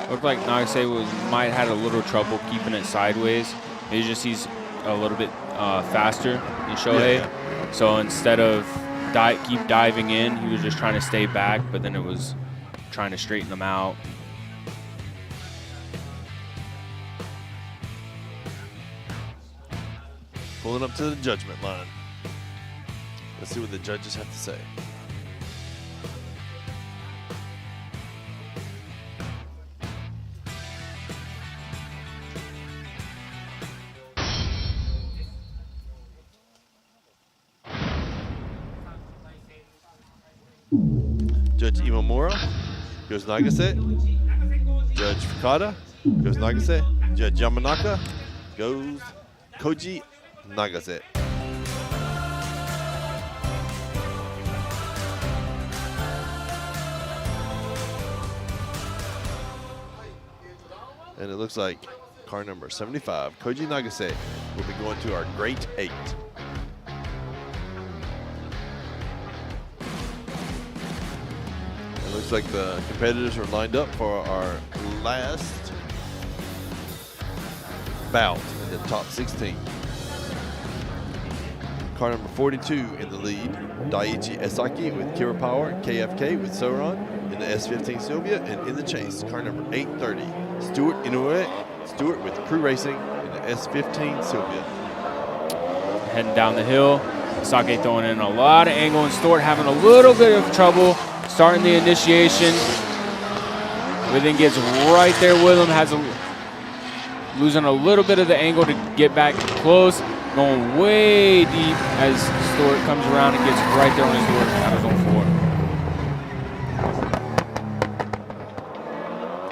Looked like Nagase might have had a little trouble keeping it sideways. Maybe just he's a little bit faster than Shohei. Yeah. So instead of keep diving in, he was just trying to stay back, but then it was trying to straighten them out. Pulling up to the judgment line. Let's see what the judges have to say. Judge Imamura goes Nagase. Judge Fukada goes Nagase. Judge Yamanaka goes Koji Nagase. And it looks like car number 75, Koji Nagase, will be going to our Great 8. It looks like the competitors are lined up for our last bout in the top 16. Car number 42 in the lead, Daiichi Esaki with Kira Power and KFK with Soron in the S15 Sylvia, and in the chase, car number 830, Stuart Inoue, Stuart with Crew Racing in the S15 Sylvia. Heading down the hill, Sake throwing in a lot of angle, and Stuart having a little bit of trouble starting the initiation. But then gets right there with him, losing a little bit of the angle to get back close, going way deep as Stuart comes around and gets right there on his door out of zone 4.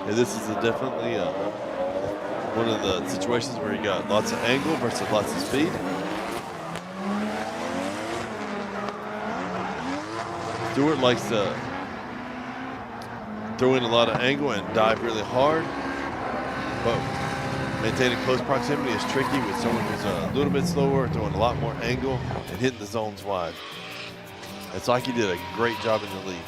Yeah, this is definitely one of the situations where you got lots of angle versus lots of speed. Stuart likes to throw in a lot of angle and dive really hard, but maintaining close proximity is tricky with someone who's a little bit slower, throwing a lot more angle and hitting the zones wide. And Saki did a great job in the lead.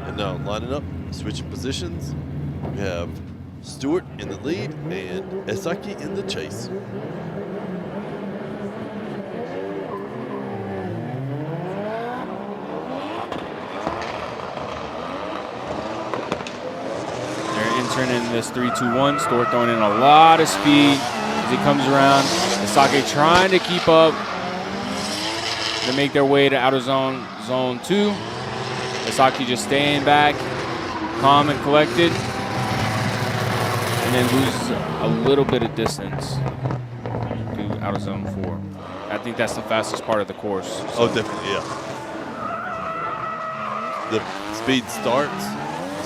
And now lining up, switching positions. We have Stuart in the lead and Esaki in the chase. They're entering in this 3-2-1. Stuart throwing in a lot of speed as he comes around. Esaki trying to keep up to make their way to outer zone 2. Esaki just staying back, calm and collected, and then loses a little bit of distance to outer zone 4. I think that's the fastest part of the course. So. Oh, definitely, yeah. The speed starts,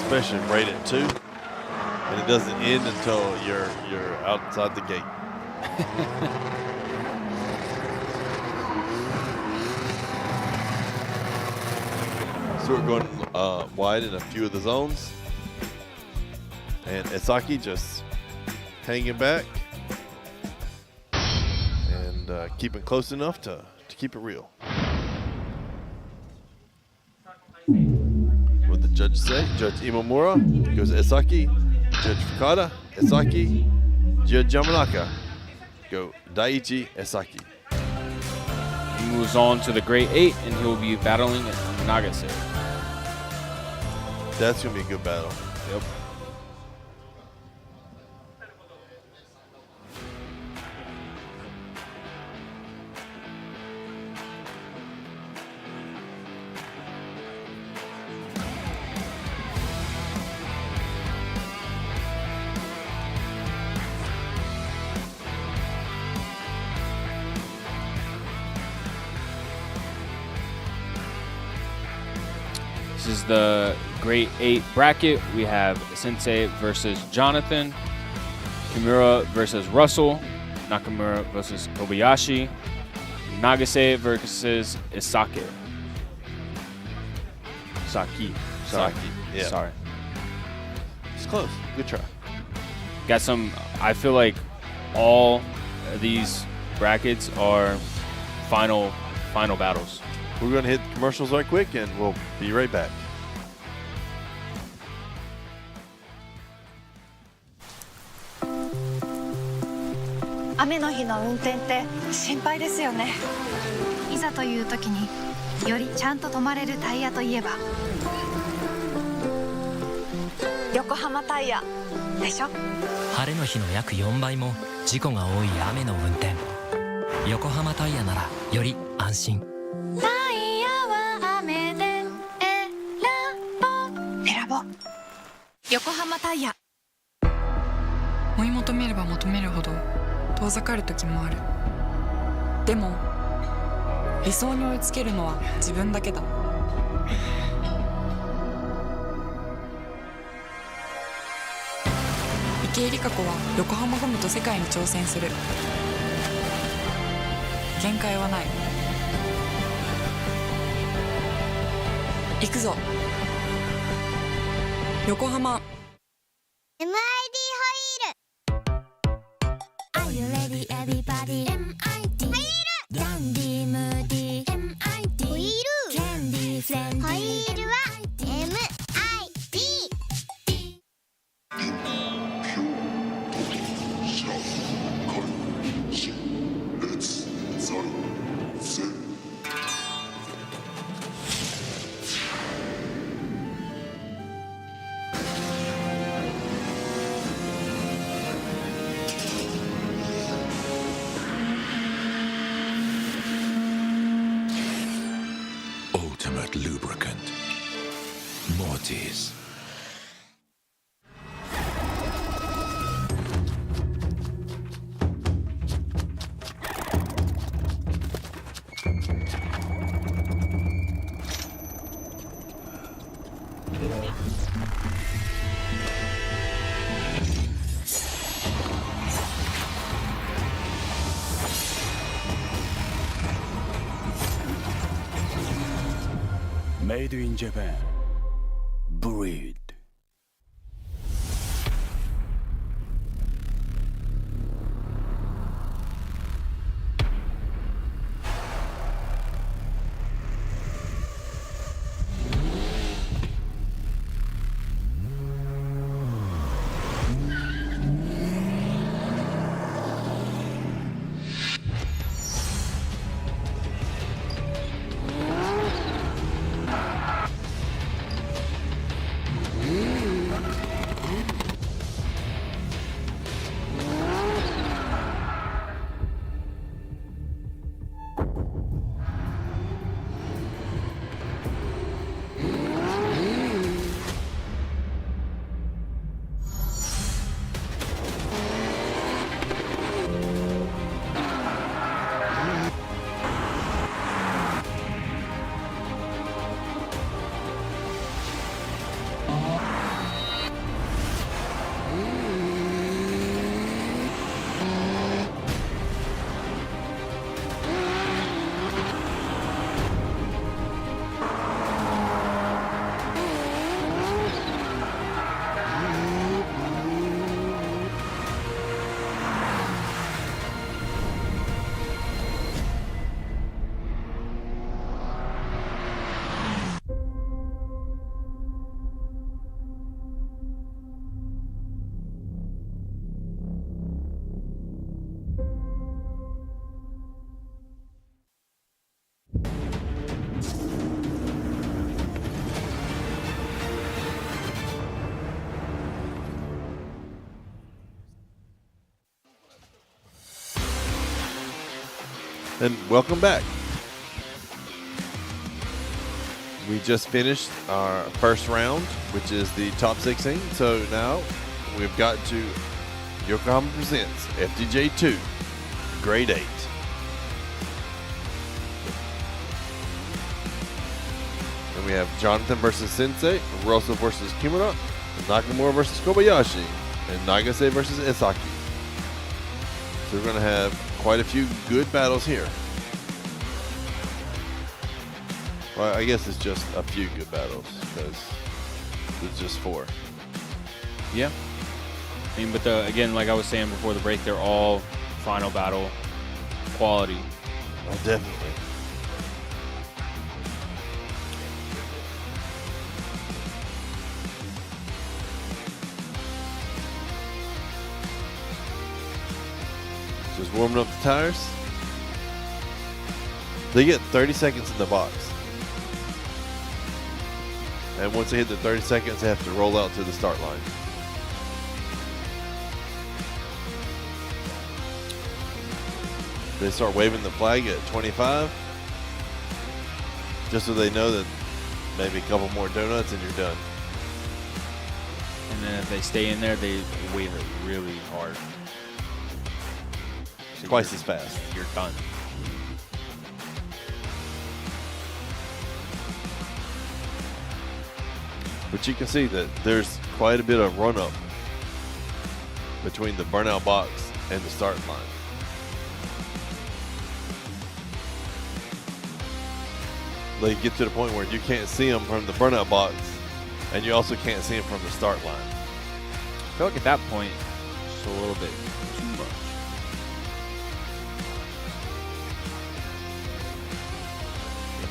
especially right at 2, and it doesn't end until you're outside the gate. Stuart going wide in a few of the zones, and Esaki just hanging back and keeping close enough to keep it real. What the judges say? Judge Imamura goes Esaki, Judge Fukada, Esaki, Judge Yamanaka go Daiichi Esaki. He moves on to the Great 8, and he will be battling at Nagase. That's going to be a good battle. Yep. This is the Great 8 bracket. We have Sensei versus Jonathan, Kimura versus Russell, Nakamura versus Kobayashi, Nagase versus Isake. Saki. Yeah. Sorry. It's close. Good try. Got some, I feel like all of these brackets are final battles. We're going to hit commercials right quick, and we'll be right back. 雨の日の運転って心配ですよね。いざという時によりちゃんと止まれるタイヤといえば横浜タイヤでしょ。晴れの日の約4倍も事故が多い雨の運転。横浜タイヤならより安心。タイヤは雨で選ぼう。横浜タイヤ。追い求めれば求めるほど遠ざかる時もある。でも理想に追いつけるのは自分だけだ。池江璃花子は横浜ゴムと世界に挑戦する。限界はない。行くぞ横浜。 MID ホイール Are you ready everybody MID ホイールダンディムーディ MID ホイールキャンディーフレンドホイールは MID Made in Japan. Breed. And welcome back. We just finished our first round, which is the top 16. So now we've got to Yokohama Presents FDJ2 Grade 8. And we have Jonathan versus Sensei, Russell versus Kimura, Nakamura versus Kobayashi, and Nagase versus Esaki. So we're going to have quite a few good battles here. Well, I guess it's just a few good battles because it's just 4. Yeah. I mean, but again, like I was saying before the break, they're all final battle quality. Oh, definitely. Just warming up the tires. They get 30 seconds in the box. And once they hit the 30 seconds, they have to roll out to the start line. They start waving the flag at 25, just so they know that maybe a couple more donuts and you're done. And then if they stay in there, they wave it really hard. So Twice as fast. You're done. But you can see that there's quite a bit of run-up between the burnout box and the start line. They get to the point where you can't see them from the burnout box, and you also can't see them from the start line. I feel like at that point, it's a little bit too much.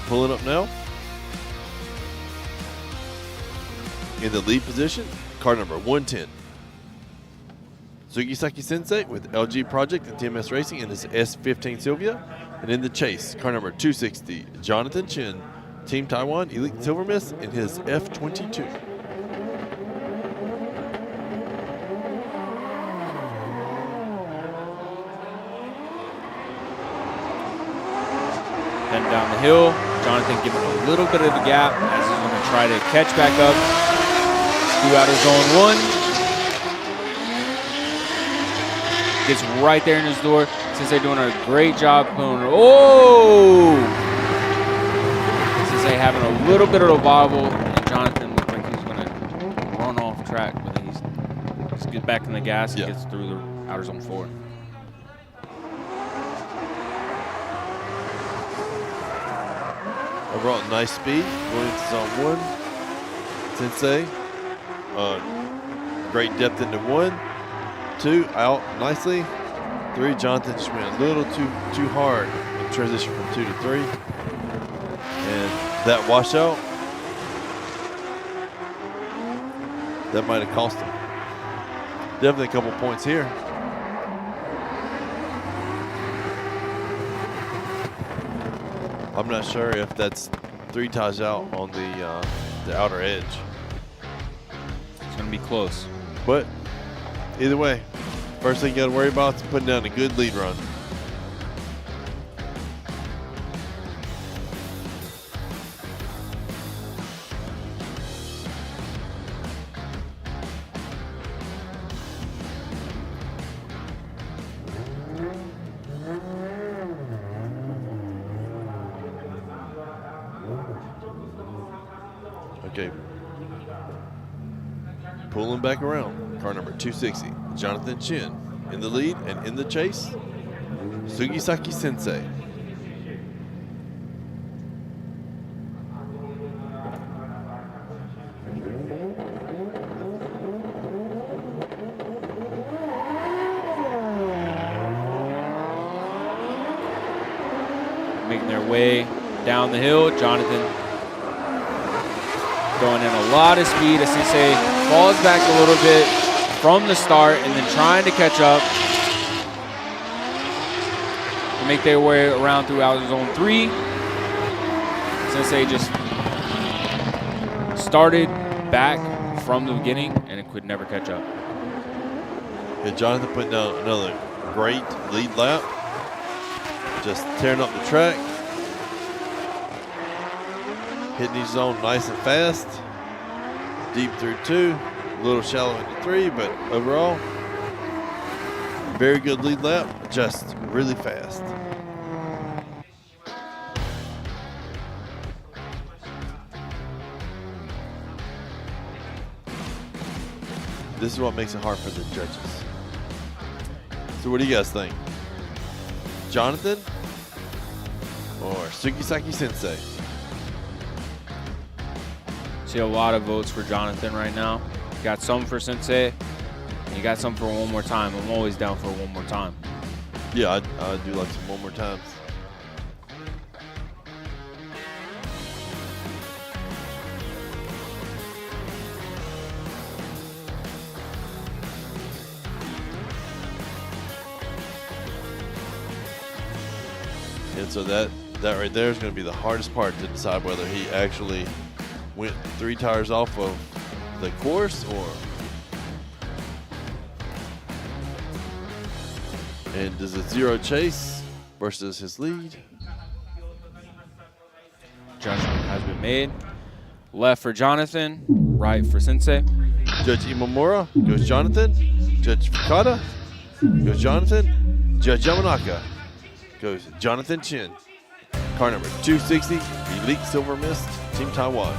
Pulling up now. In the lead position, car number 110. Sugisaki Sensei with LG Project and TMS Racing in his S15 Sylvia. And in the chase, car number 260, Jonathan Chin, Team Taiwan Elite Silver Mist in his F22. Then down the hill, Jonathan giving a little bit of a gap as he's going to try to catch back up. Through out of zone 1. Gets right there in his door. Since they're doing a great job pulling. Oh! Since they having a little bit of a bobble, and Jonathan looks like he's going to run off track, but he's just gets back in the gas and gets through the outer zone 4. Overall, nice speed going into zone 1. Sensei, great depth into 1. 2, out nicely. 3, Jonathan just went a little too hard in transition from 2 to 3. And that washout, that might have cost him. Definitely a couple points here. I'm not sure if that's 3 ties out on the outer edge. It's going to be close. But either way, first thing you got to worry about is putting down a good lead run. Okay. Pulling back around. Car number 260, Jonathan Chin. In the lead and in the chase, Sugisaki Sensei. Making their way down the hill. Jonathan going in a lot of speed as Sensei falls back a little bit from the start and then trying to catch up to make their way around throughout zone 3. Sensei just started back from the beginning and it could never catch up. Yeah, Jonathan putting down another great lead lap. Just tearing up the track. Hitting each zone nice and fast. Deep through 2, a little shallow into 3, but overall, very good lead lap, just really fast. This is what makes it hard for the judges. So what do you guys think? Jonathan or Sugisaki Sensei? See a lot of votes for Jonathan right now. Got some for Sensei, and you got some for one more time. I'm always down for one more time. Yeah, I do like some one more times. And so that right there is going to be the hardest part to decide whether he actually went 3 tires off of the course or. And does a 0 chase versus his lead? Judgment has been made. Left for Jonathan, right for Sensei. Judge Imamura goes Jonathan. Judge Fukada goes Jonathan. Judge Yamanaka goes Jonathan Chin. Car number 260, Elite Silver Mist, Team Taiwan.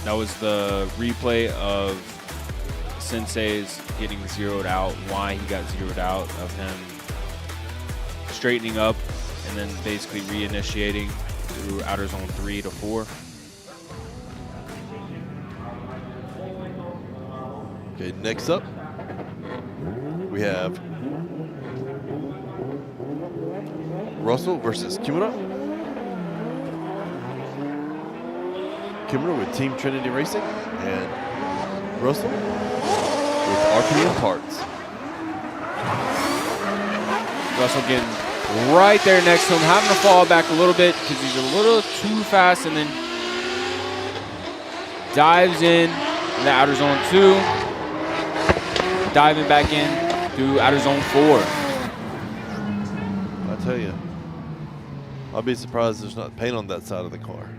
That was the replay of Sensei's getting zeroed out, why he got zeroed out, of him straightening up and then basically reinitiating through outer zone 3 to 4. Okay, next up, we have Russell versus Kimura. Kimura with Team Trinity Racing and Russell with RPM Parts. Russell getting right there next to him, having to fall back a little bit because he's a little too fast, and then dives in the outer zone 2, diving back in through outer zone 4. I tell you, I'll be surprised there's not paint on that side of the car.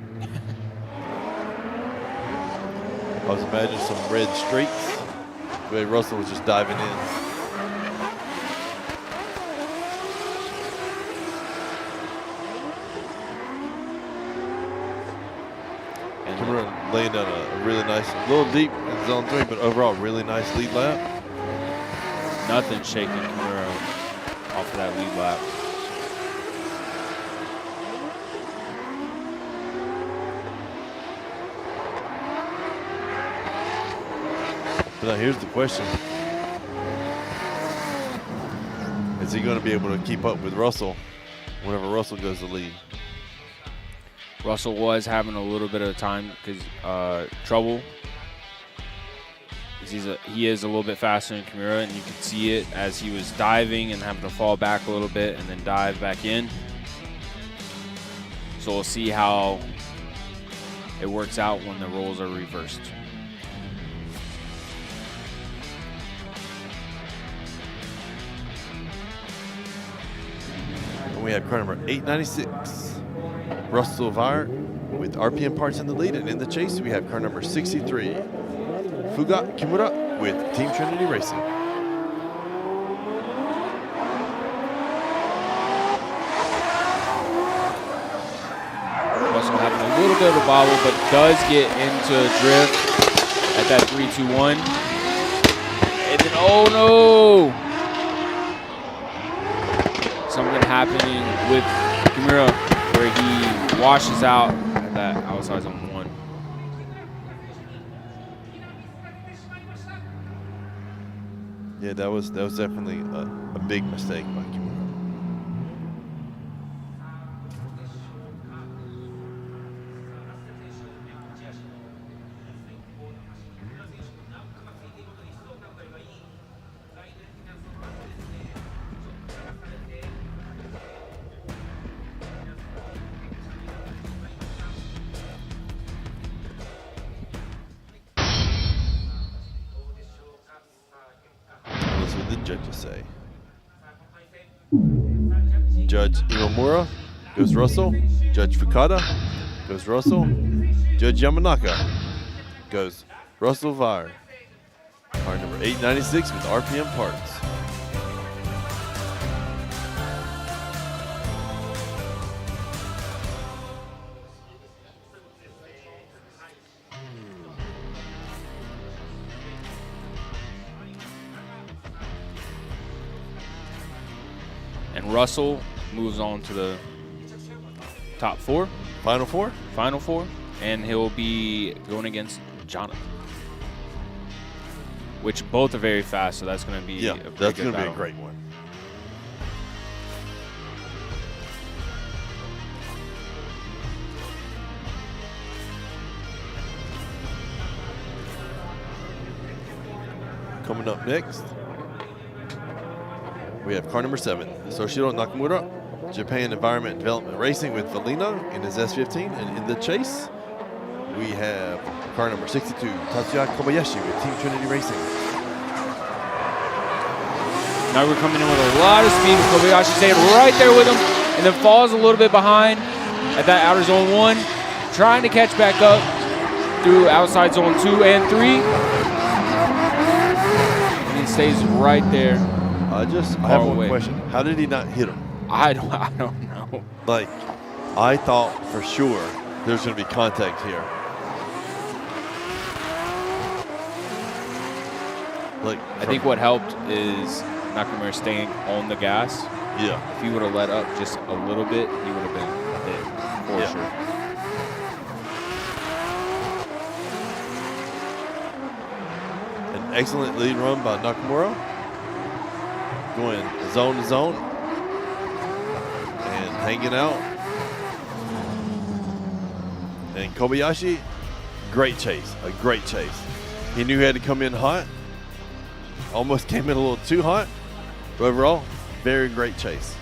I was imagining some red streaks. The way Russell was just diving in. And Kimura laying down a really nice, a little deep in zone 3, but overall really nice lead lap. Nothing shaking Kimura off of that lead lap. But now here's the question. Is he going to be able to keep up with Russell whenever Russell goes to lead? Russell was having a little bit of time trouble. He is a little bit faster than Kimura, and you could see it as he was diving and having to fall back a little bit and then dive back in. So we'll see how it works out when the roles are reversed. We have car number 896, Russell Vire with RPM Parts in the lead, and in the chase we have car number 63, Fuga Kimura with Team Trinity Racing. Russell having a little bit of a bobble, but does get into a drift at that 3-2-1. And then, oh no! Something happening with Kimura where he washes out at that outside zone 1. Yeah, that was definitely a big mistake by Kimura. Judges say. Judge Imamura goes Russell. Judge Fukada goes Russell. Judge Yamanaka goes Russell Vire. Car number 896 with RPM Parts. Russell moves on to the top 4. Final 4? Final 4. And he'll be going against Jonathan. Which both are very fast, so that's going to be a pretty that's good going to be a battle. great one. Coming up next, we have car number 7, Soshiro Nakamura, Japan Environment Development Racing with Valino in his S15. And in the chase, we have car number 62, Tatsuya Kobayashi with Team Trinity Racing. Now we're coming in with a lot of speed. Kobayashi stayed right there with him and then falls a little bit behind at that outer zone 1, trying to catch back up through outside zone 2 and 3. And he stays right there. I have one question. How did he not hit him? I don't know. Like, I thought for sure there's going to be contact here. Like, I think what helped is Nakamura staying on the gas. Yeah. If he would have let up just a little bit, he would have been hit for sure. An excellent lead run by Nakamura. Going zone to zone and hanging out. And Kobayashi, great chase, a great chase. He knew he had to come in hot. Almost came in a little too hot. But overall, very great chase.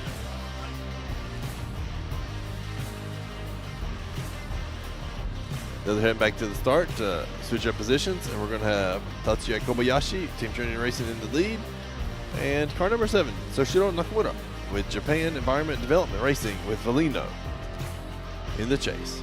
They're heading back to the start to switch up positions, and we're going to have Tatsuya Kobayashi, Team Trinity Racing in the lead, and car number 7, Soshiro Nakamura with Japan Environment Development Racing with Valino in the chase.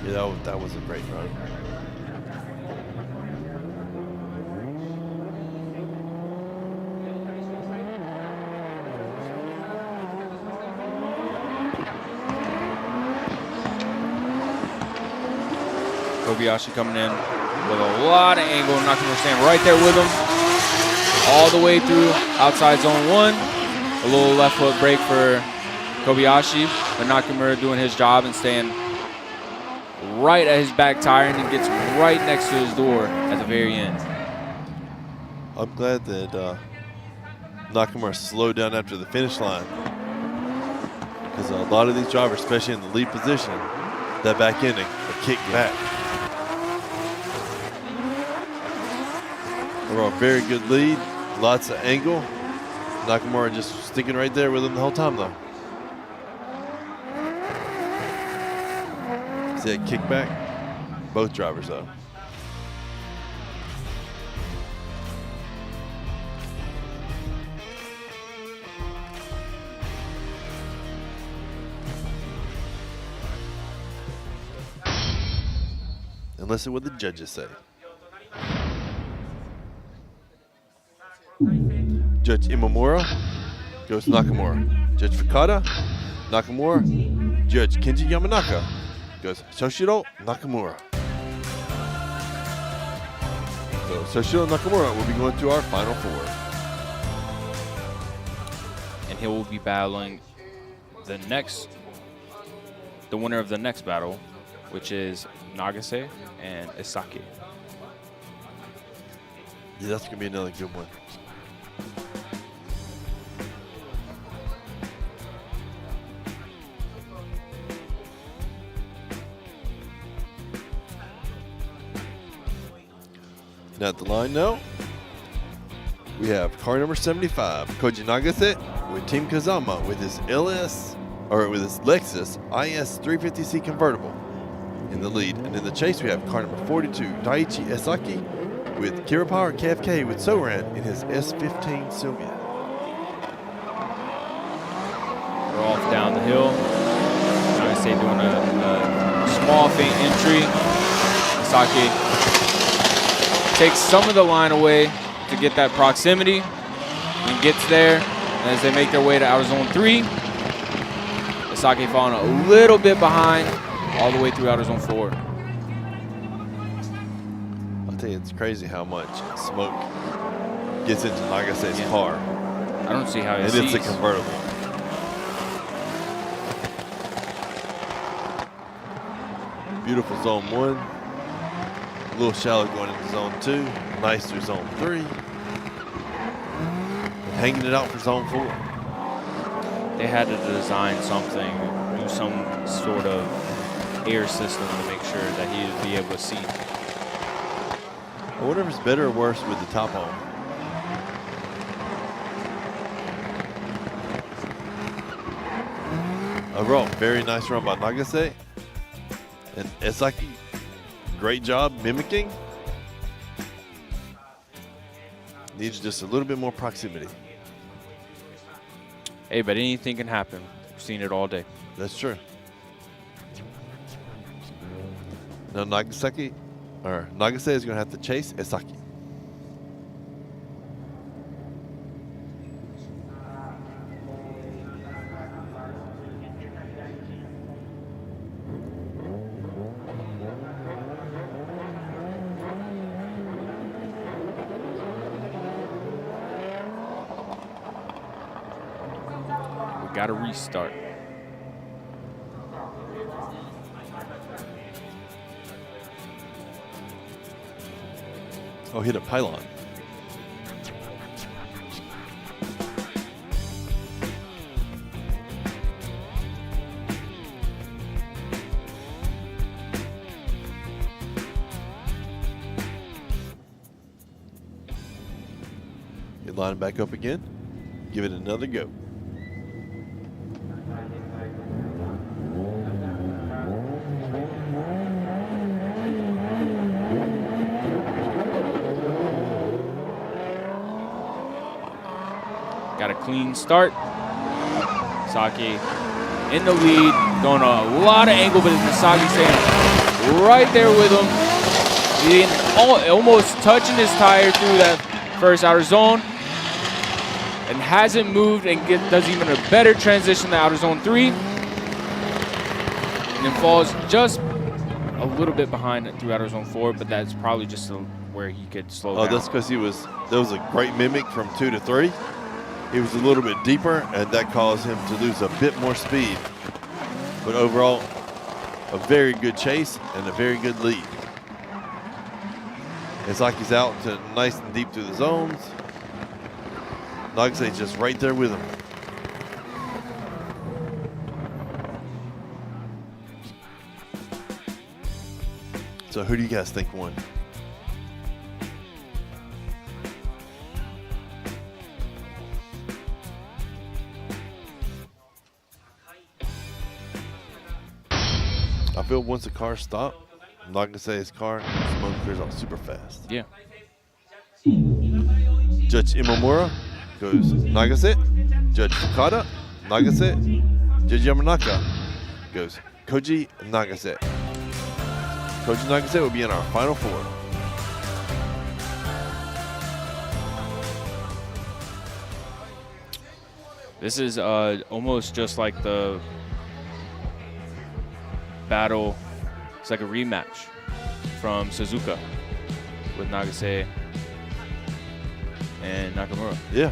Yeah, that was a great run. Kobayashi coming in with a lot of angle. Nakamura staying right there with him all the way through outside zone 1. A little left foot brake for Kobayashi, but Nakamura doing his job and staying right at his back tire, and he gets right next to his door at the very end. I'm glad that Nakamura slowed down after the finish line, because a lot of these drivers, especially in the lead position, that back ending, are kicked back. Overall, very good lead, lots of angle. Nakamura just sticking right there with him the whole time, though. See that kickback? Both drivers, though. And listen what the judges say. Judge Imamura goes Nakamura. Judge Fukada, Nakamura. Judge Kenji Yamanaka goes Soshiro Nakamura. So Soshiro Nakamura will be going to our final 4. And he will be battling the winner of the next battle, which is Nagase and Isaki. Yeah, that's going to be another good one. Now at the line now, we have car number 75, Koji Nagase with Team Kazama with his Lexus IS 350C convertible in the lead. And in the chase, we have car number 42, Daiichi Esaki with Kira Power KFK with Soran in his S15 Sylvia. We're off down the hill. Nagase doing a small feint entry. Esaki takes some of the line away to get that proximity and gets there. And as they make their way to outer zone 3, Isaki falling a little bit behind all the way through outer zone 4. I'll tell you, it's crazy how much smoke gets into Nagase's car. I don't see how he And sees. it's a convertible. Beautiful zone 1. A little shallow going into zone 2. Nice through zone 3. And hanging it out for zone 4. They had to design something, do some sort of air system to make sure that he would be able to see. I wonder if it's better or worse with the top on. Overall, very nice run by Nagase. And Isaki, great job mimicking. Needs just a little bit more proximity. Hey, but anything can happen. We've seen it all day. That's true. Now Nagase is going to have to chase Isaki. We got to restart. Oh, hit a pylon. You line it back up again. Give it another go. Got a clean start. Saki in the lead, going a lot of angle, but Misaki staying right there with him. He almost touching his tire through that first outer zone and hasn't moved and does even a better transition to outer zone 3. And then falls just a little bit behind through outer zone 4, but that's probably just where he could slow down. Oh, that's because there was a great mimic from 2 to 3. He was a little bit deeper, and that caused him to lose a bit more speed. But overall, a very good chase and a very good lead. It's like he's out to nice and deep through the zones. Nagase's just right there with him. So who do you guys think won? I feel once the car stopped, Nagase's car, smoke clears out super fast. Yeah. Judge Imamura goes Nagase. Judge Fukada, Nagase. Judge Yamanaka goes Koji Nagase. Koji Nagase will be in our final 4. This is almost just like the battle. It's like a rematch from Suzuka with Nagase and Nakamura. Yeah.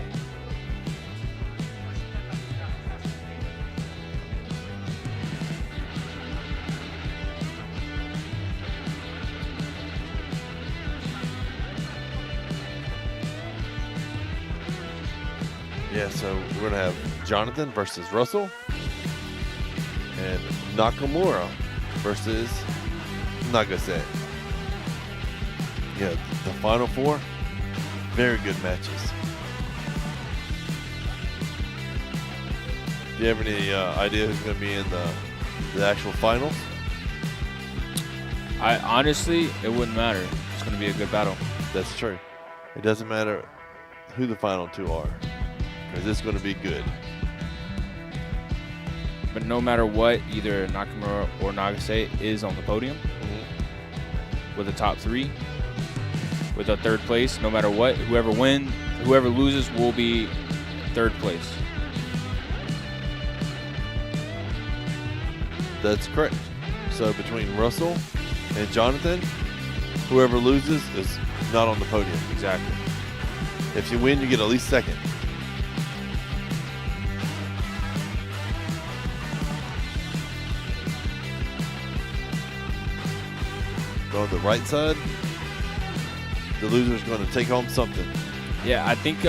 Yeah, so we're going to have Jonathan versus Russell and Nakamura versus Nagase. Yeah, the final 4, very good matches. Do you have any idea who's going to be in the actual finals? Honestly, it wouldn't matter. It's going to be a good battle. That's true. It doesn't matter who the final 2 are, because it's going to be good. But no matter what, either Nakamura or Nagase is on the podium with the top 3. with a third place, no matter what. Whoever loses will be third place. That's correct. So between Russell and Jonathan, whoever loses is not on the podium. Exactly. If you win, you get at least second. Go on the right side, the loser is going to take home something. Yeah, I think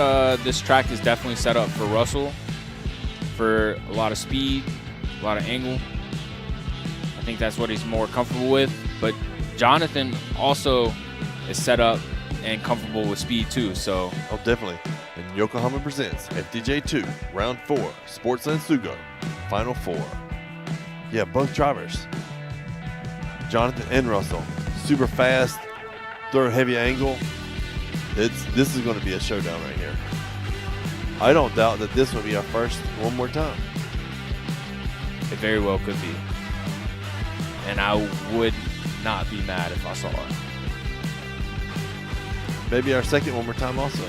this track is definitely set up for Russell for a lot of speed, a lot of angle. I think that's what he's more comfortable with. But Jonathan also is set up and comfortable with speed too. So Oh, definitely. And Yokohama presents FDJ2, round 4, Sportsland Sugo, final 4. Yeah, both drivers, Jonathan and Russell, super fast, throw a heavy angle. This is going to be a showdown right here. I don't doubt that this will be our first one more time. it very well could be. And I would not be mad if I saw it. Maybe our second one more time also.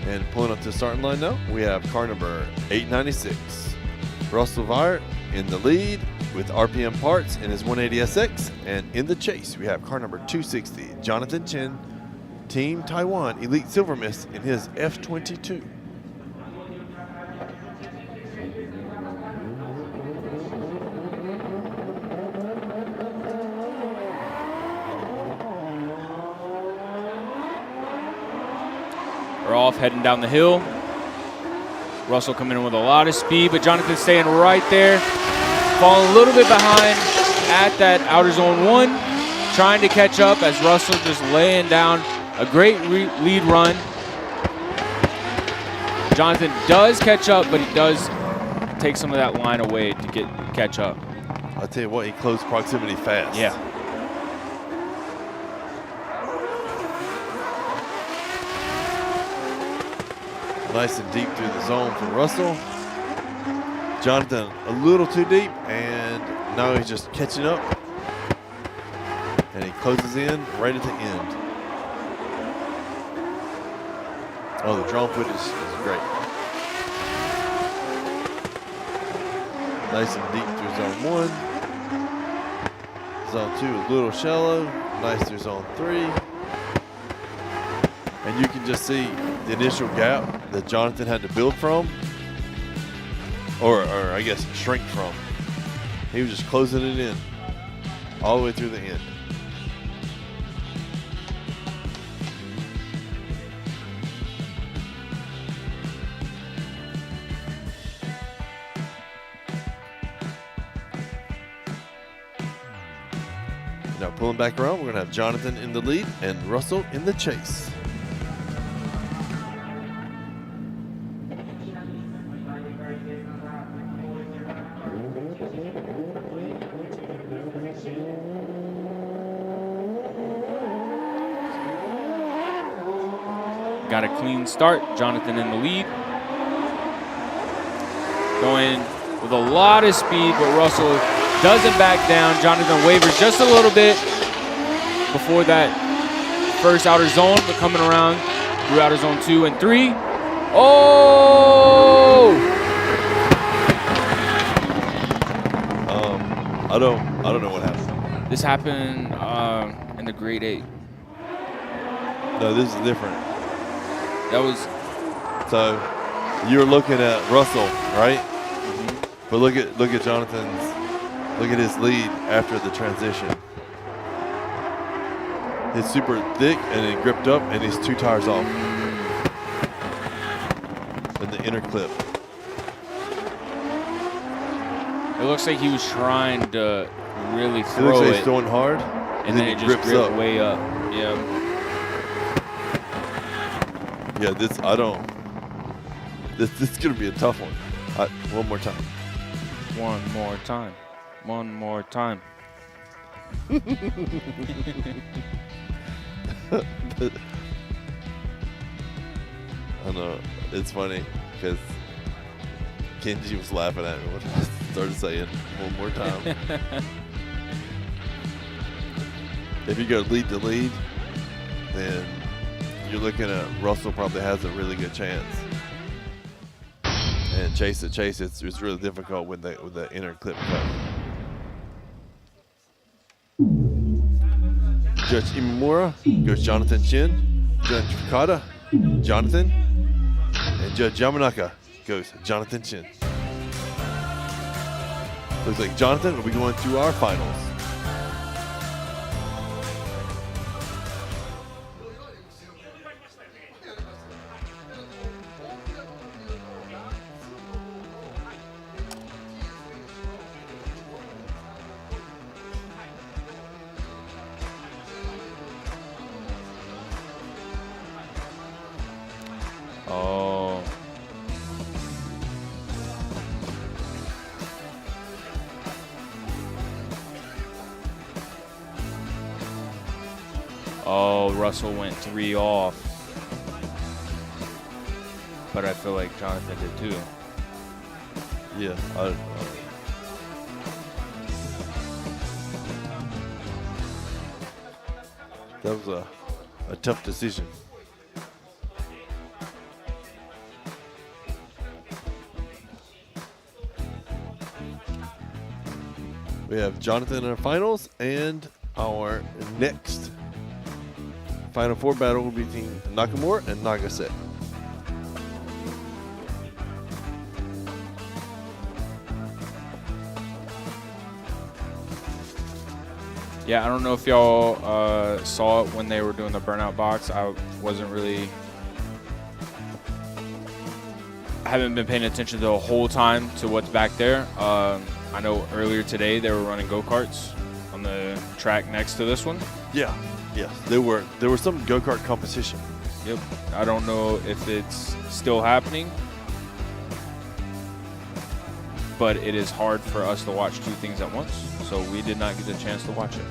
And pulling up to the starting line now, we have car number 896. Russell Vire in the lead with RPM Parts in his 180SX. And in the chase, we have car number 260, Jonathan Chen, Team Taiwan Elite Silver Mist in his F22. We're off, heading down the hill. Russell coming in with a lot of speed, but Jonathan staying right there. Falling a little bit behind at that outer zone 1. Trying to catch up as Russell just laying down a great lead run. Jonathan does catch up, but he does take some of that line away to catch up. I'll tell you what, he closed proximity fast. Yeah. Nice and deep through the zone for Russell. Jonathan a little too deep, and now he's just catching up. And he closes in right at the end. Oh, the drone footage is great. Nice and deep through zone 1. Zone 2 a little shallow. Nice through zone 3. And you can just see the initial gap that Jonathan had to build from, or I guess shrink from. He was just closing it in all the way through the end. Now pulling back around, we're going to have Jonathan in the lead and Russell in the chase. Got a clean start. Jonathan in the lead. Going with a lot of speed, but Russell doesn't back down. Jonathan wavers just a little bit before that first outer zone, but coming around through outer zone 2 and 3. Oh! I don't know what happened. This happened in the grade 8. No, this is different. That was So you're looking at Russell, right? But look at Jonathan's, look at his lead after the transition. It's super thick and it gripped up, and he's 2 tires off in the inner clip. It looks like he was trying to really It looks throw like it, he's throwing hard, and then it just grips gripped up. way up. Yeah. Yeah, this is gonna be a tough one. One more time. One more time. One more time. I know. It's funny because Kenji was laughing at me when I started saying one more time. If you go lead to lead, then you're looking at Russell probably has a really good chance. And chase it, it's really difficult with the inner clip cut. Judge Imamura goes Jonathan Chin, Judge Fukada, Jonathan, and Judge Yamanaka goes Jonathan Chin. Looks like Jonathan will be going to our finals. Oh. Oh, Russell went 3 off. But I feel like Jonathan did too. Yeah, that was a tough decision. We have Jonathan in our finals, and our next Final Four battle will be between Nakamura and Nagase. Yeah, I don't know if y'all saw it when they were doing the burnout box. I haven't been paying attention the whole time to what's back there. I know earlier today they were running go-karts on the track next to this one. Yeah, yes, there were some go-kart competition. Yep. I don't know if it's still happening, but it is hard for us to watch 2 things at once, so we did not get the chance to watch it.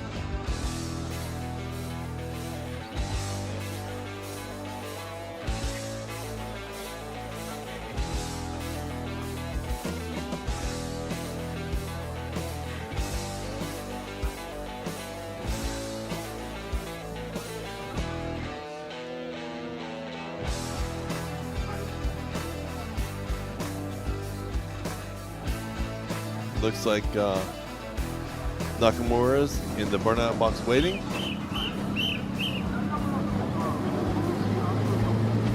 Looks like Nakamura's in the burnout box waiting.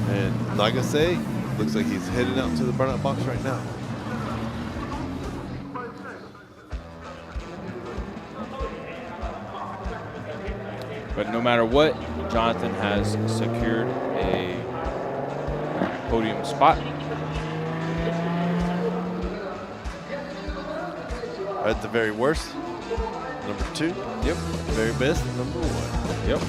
And Nagase looks like he's heading out to the burnout box right now. But no matter what, Jonathan has secured a podium spot. At the very worst, number 2. Yep. The very best, number 1. Yep.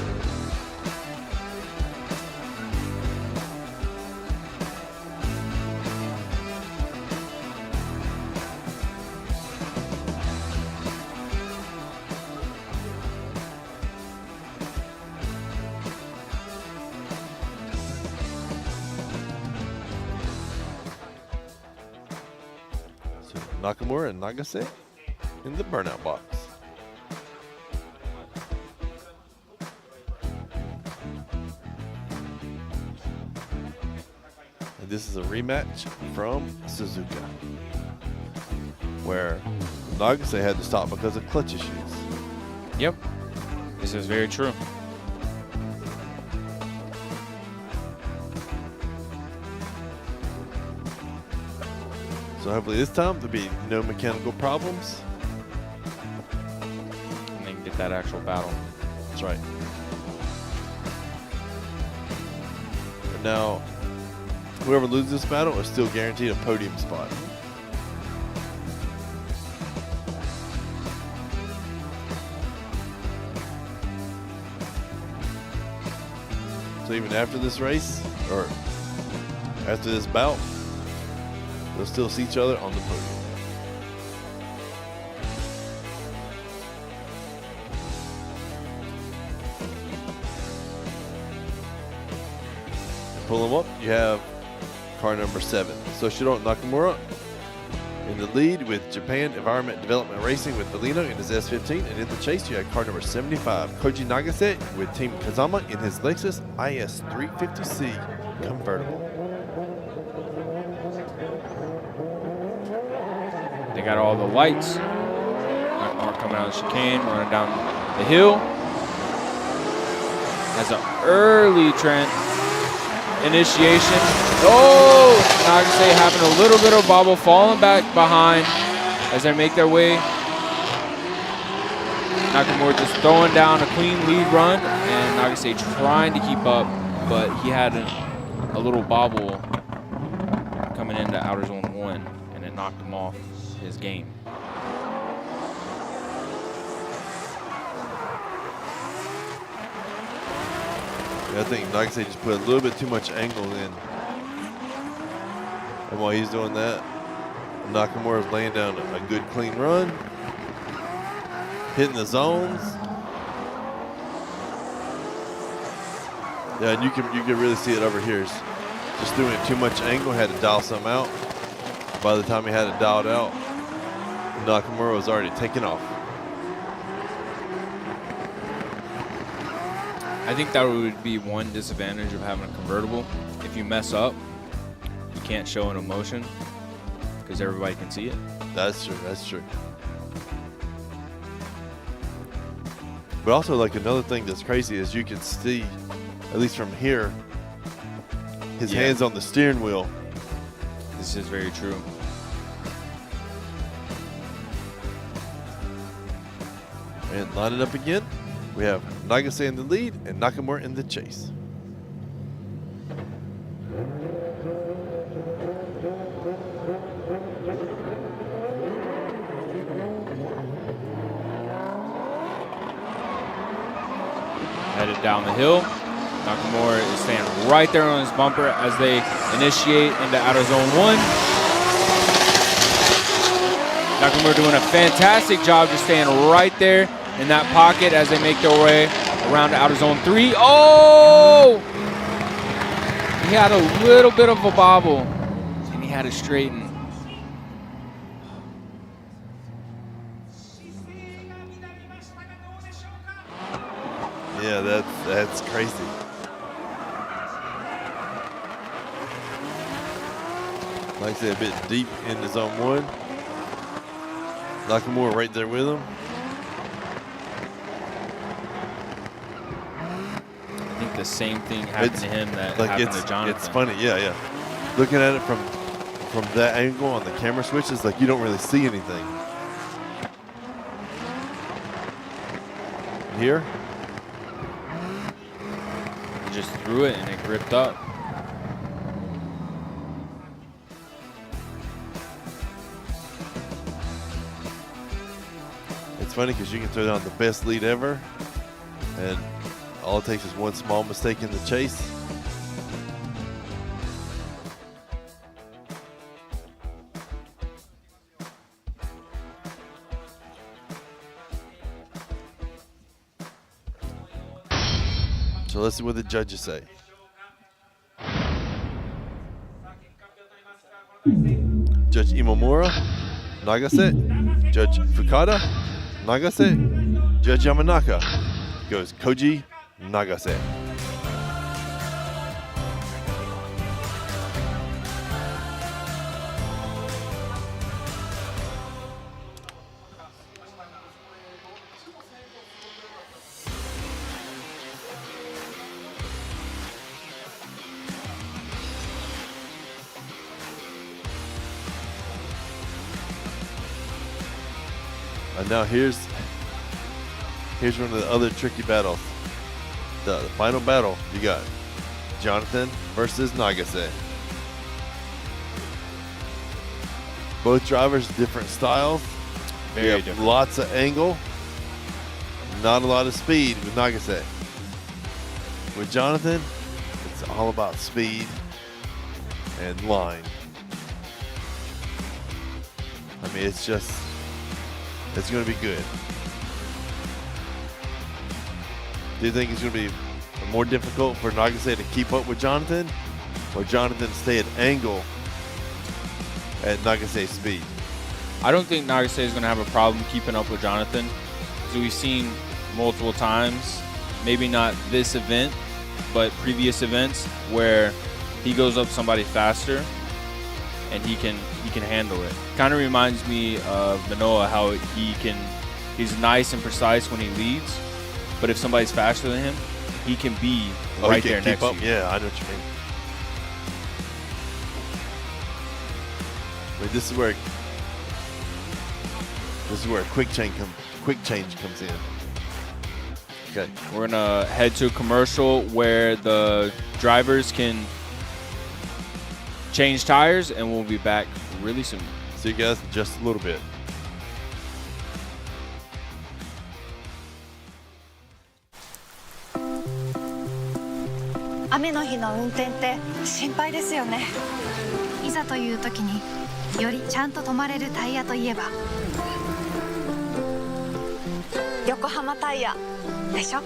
So Nakamura and Nagase in the burnout box. And this is a rematch from Suzuka, where Nagase had to stop because of clutch issues. Yep. This is very true. So hopefully this time there'll be no mechanical problems. And then get that actual battle. That's right. But now, whoever loses this battle is still guaranteed a podium spot. So even after this race, or after this bout, they'll still see each other on the podium. pull them up, you have car number 7, Soshiro Nakamura, in the lead with Japan Environment Development Racing with Bellino in his S15. And in the chase, you had car number 75, Koji Nagase with Team Kazama in his Lexus IS 350C convertible. They got all the lights. Nakamura coming out of the chicane, running down the hill. Has an early trend initiation. Oh, Nagase having a little bit of bobble, falling back behind as they make their way. Nakamura just throwing down a clean lead run, and Nagase trying to keep up, but he had a little bobble coming into outer zone 1, and it knocked him off his game. I think Nagase just put a little bit too much angle in. And while he's doing that, Nakamura is laying down a good clean run, hitting the zones. Yeah, and you can really see it over here. He's just doing too much angle, had to dial some out. By the time he had it dialed out, Nakamura was already taking off. I think that would be one disadvantage of having a convertible. If you mess up, you can't show an emotion because everybody can see it. That's true, that's true. But also, like, another thing that's crazy is you can see, at least from here, his hands on the steering wheel. This is very true. And line it up again. We have Nagase in the lead and Nakamura in the chase. Headed down the hill. Nakamura is staying right there on his bumper as they initiate into outer zone 1. Nakamura doing a fantastic job just staying right there in that pocket as they make their way around to outer zone 3. Oh! He had a little bit of a bobble, and he had to straighten. Yeah, that's crazy. Like I said, a bit deep into zone 1. Nakamura right there with him. I think the same thing happened to him that happened to Jonathan. It's funny, yeah. Looking at it from that angle on the camera switches, like, you don't really see anything. Here, he just threw it and it gripped up. it's funny because you can throw down the best lead ever, and all it takes is one small mistake in the chase. So let's see what the judges say. Judge Imamura, Nagase. Judge Fukada, Nagase. Judge Yamanaka goes Koji Nagase. And now here's one of the other tricky battles. The final battle, you got Jonathan versus Nagase. Both drivers, different styles. Very different. Lots of angle, not a lot of speed with Nagase. With Jonathan, it's all about speed and line. I mean, it's going to be good. Do you think it's going to be more difficult for Nagase to keep up with Jonathan? or Jonathan stay at angle at Nagase's speed? I don't think Nagase is going to have a problem keeping up with Jonathan, because we've seen multiple times, maybe not this event, but previous events where he goes up somebody faster and he can handle it. Kind of reminds me of Manoa, how he's nice and precise when he leads, but if somebody's faster than him, he can be right there next to you. Yeah, I know what you mean. Wait, this is where a quick change comes in. Okay. We're gonna head to a commercial where the drivers can change tires, and we'll be back really soon. See you guys in just a little bit.雨の日の運転って心配ですよね。いざという時によりちゃんと止まれるタイヤといえば横浜タイヤでしょ。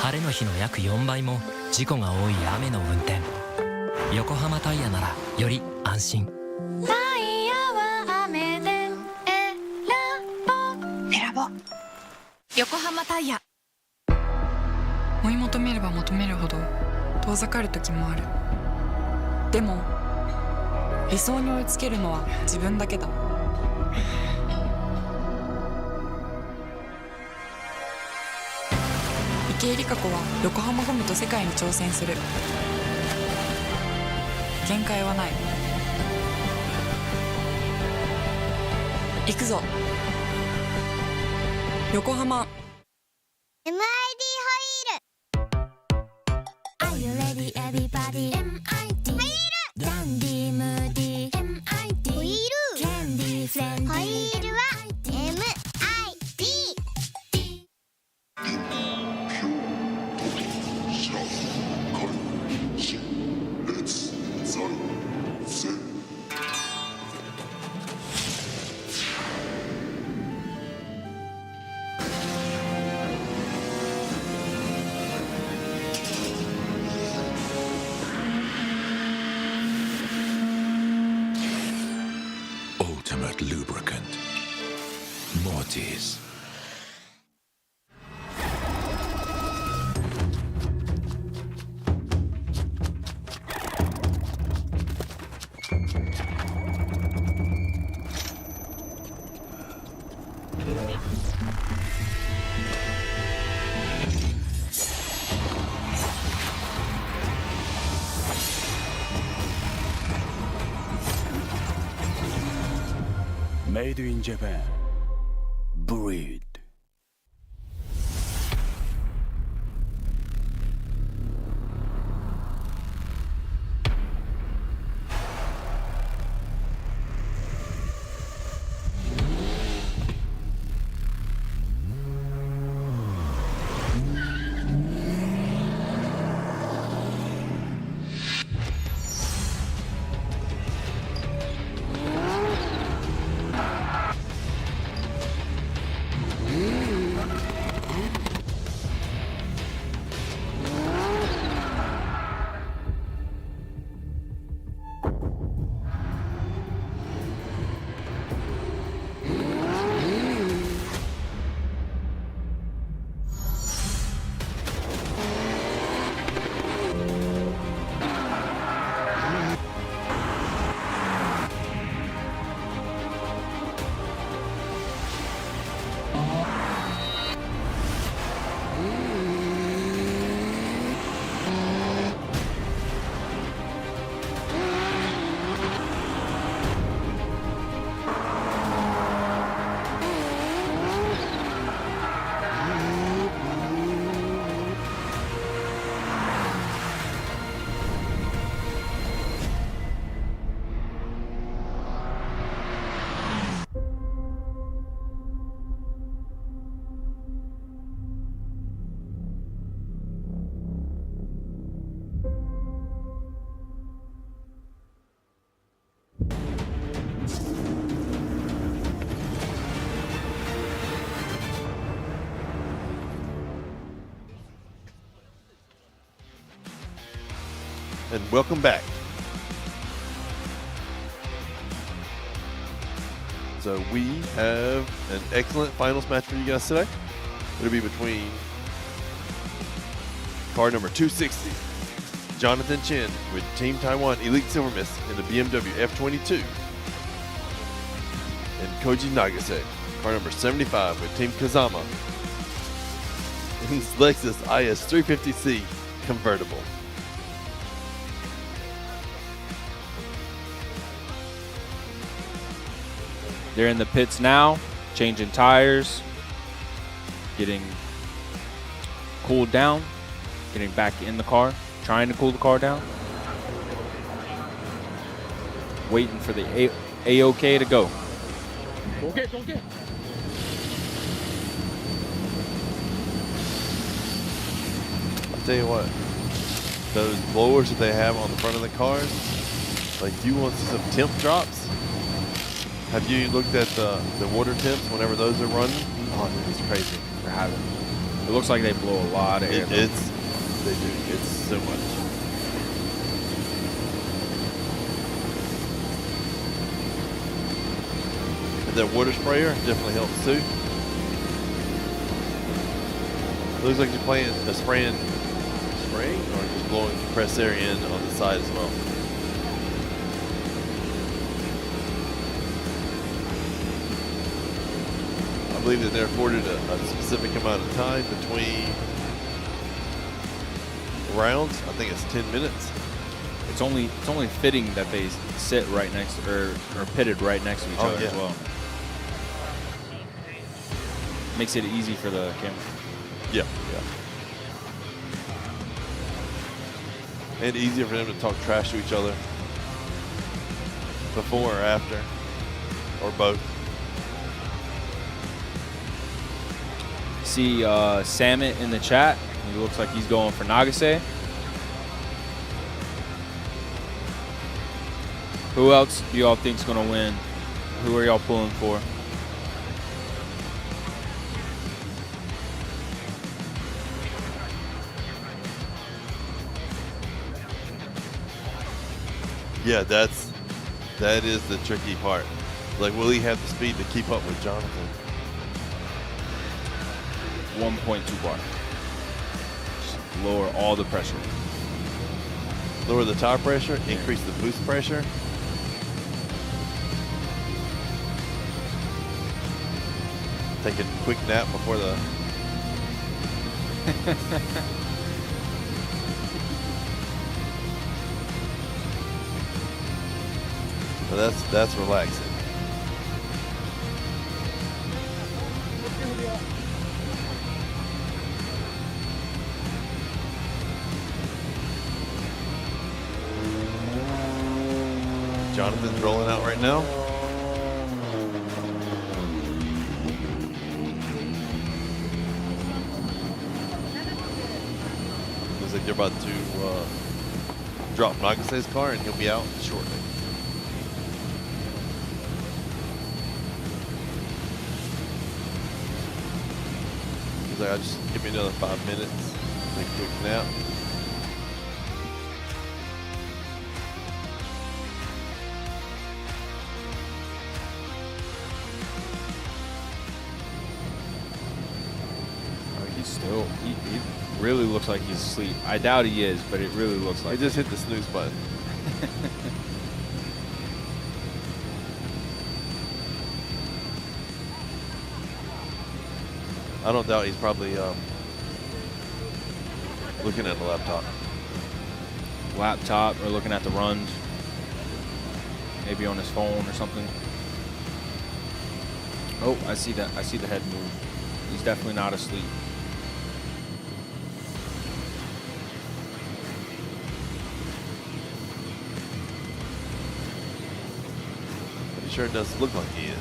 晴れの日の約4倍も事故が多い雨の運転。横浜タイヤならより安心。タイヤは雨で選ぼう。横浜タイヤ。追い求めれば求めるほど遠ざかる時もある。でも理想に追いつけるのは自分だけだ。池江璃花子は横浜ゴムと世界に挑戦する。限界はない。行くぞ横浜。 MID ホイール Are you ready everybody MID ホイールダンディームーディー MID ホイールキャンディーフレンディーホイールは MID Ultimate lubricant. Mortis. Made in Japan. Breed. And welcome back So we have an excellent finals match for you guys today. It'll be between car number 260, Jonathan Chen with Team Taiwan Elite Silver Mist in the BMW F22, and Koji Nagase, car number 75 with Team Kazama in his Lexus IS 350C convertible. They're in the pits now, changing tires, getting cooled down, getting back in the car, trying to cool the car down, waiting for the A-OK to go. I'll tell you what, those blowers that they have on the front of the cars, like you want some temp drops. Have you looked at the water temps whenever those are running? Oh, dude, it's crazy. They're having. It looks like they blow a lot of air. They do. It's so much. And that water sprayer definitely helps too. It looks like you're spraying or just blowing compressed air in on the side as well. I believe that they're afforded a specific amount of time between rounds. I think it's 10 minutes. It's only fitting that they sit right next to, or pitted right next to each other as well. Makes it easy for the camera. Yeah. And easier for them to talk trash to each other before or after, or both. See Samet in the chat. He looks like he's going for Nagase. Who else do y'all think's gonna win? Who are y'all pulling for? Yeah, that is the tricky part. Like, will he have the speed to keep up with Jonathan? 1.2 bar. Just lower all the pressure. Lower the tire pressure, increase the boost pressure. Take a quick nap before the... Well, that's relaxing. Jonathan's rolling out right now. Looks like they're about to drop Nagase's car and he'll be out shortly. He's like, I'll just give me another 5 minutes, take a quick nap. He really looks like he's asleep. I doubt he is, but it really looks like he just hit the snooze button. I don't doubt he's probably looking at the laptop. Laptop or looking at the runs. Maybe on his phone or something. Oh, I see that. I see the head move. He's definitely not asleep. It sure does look like he is.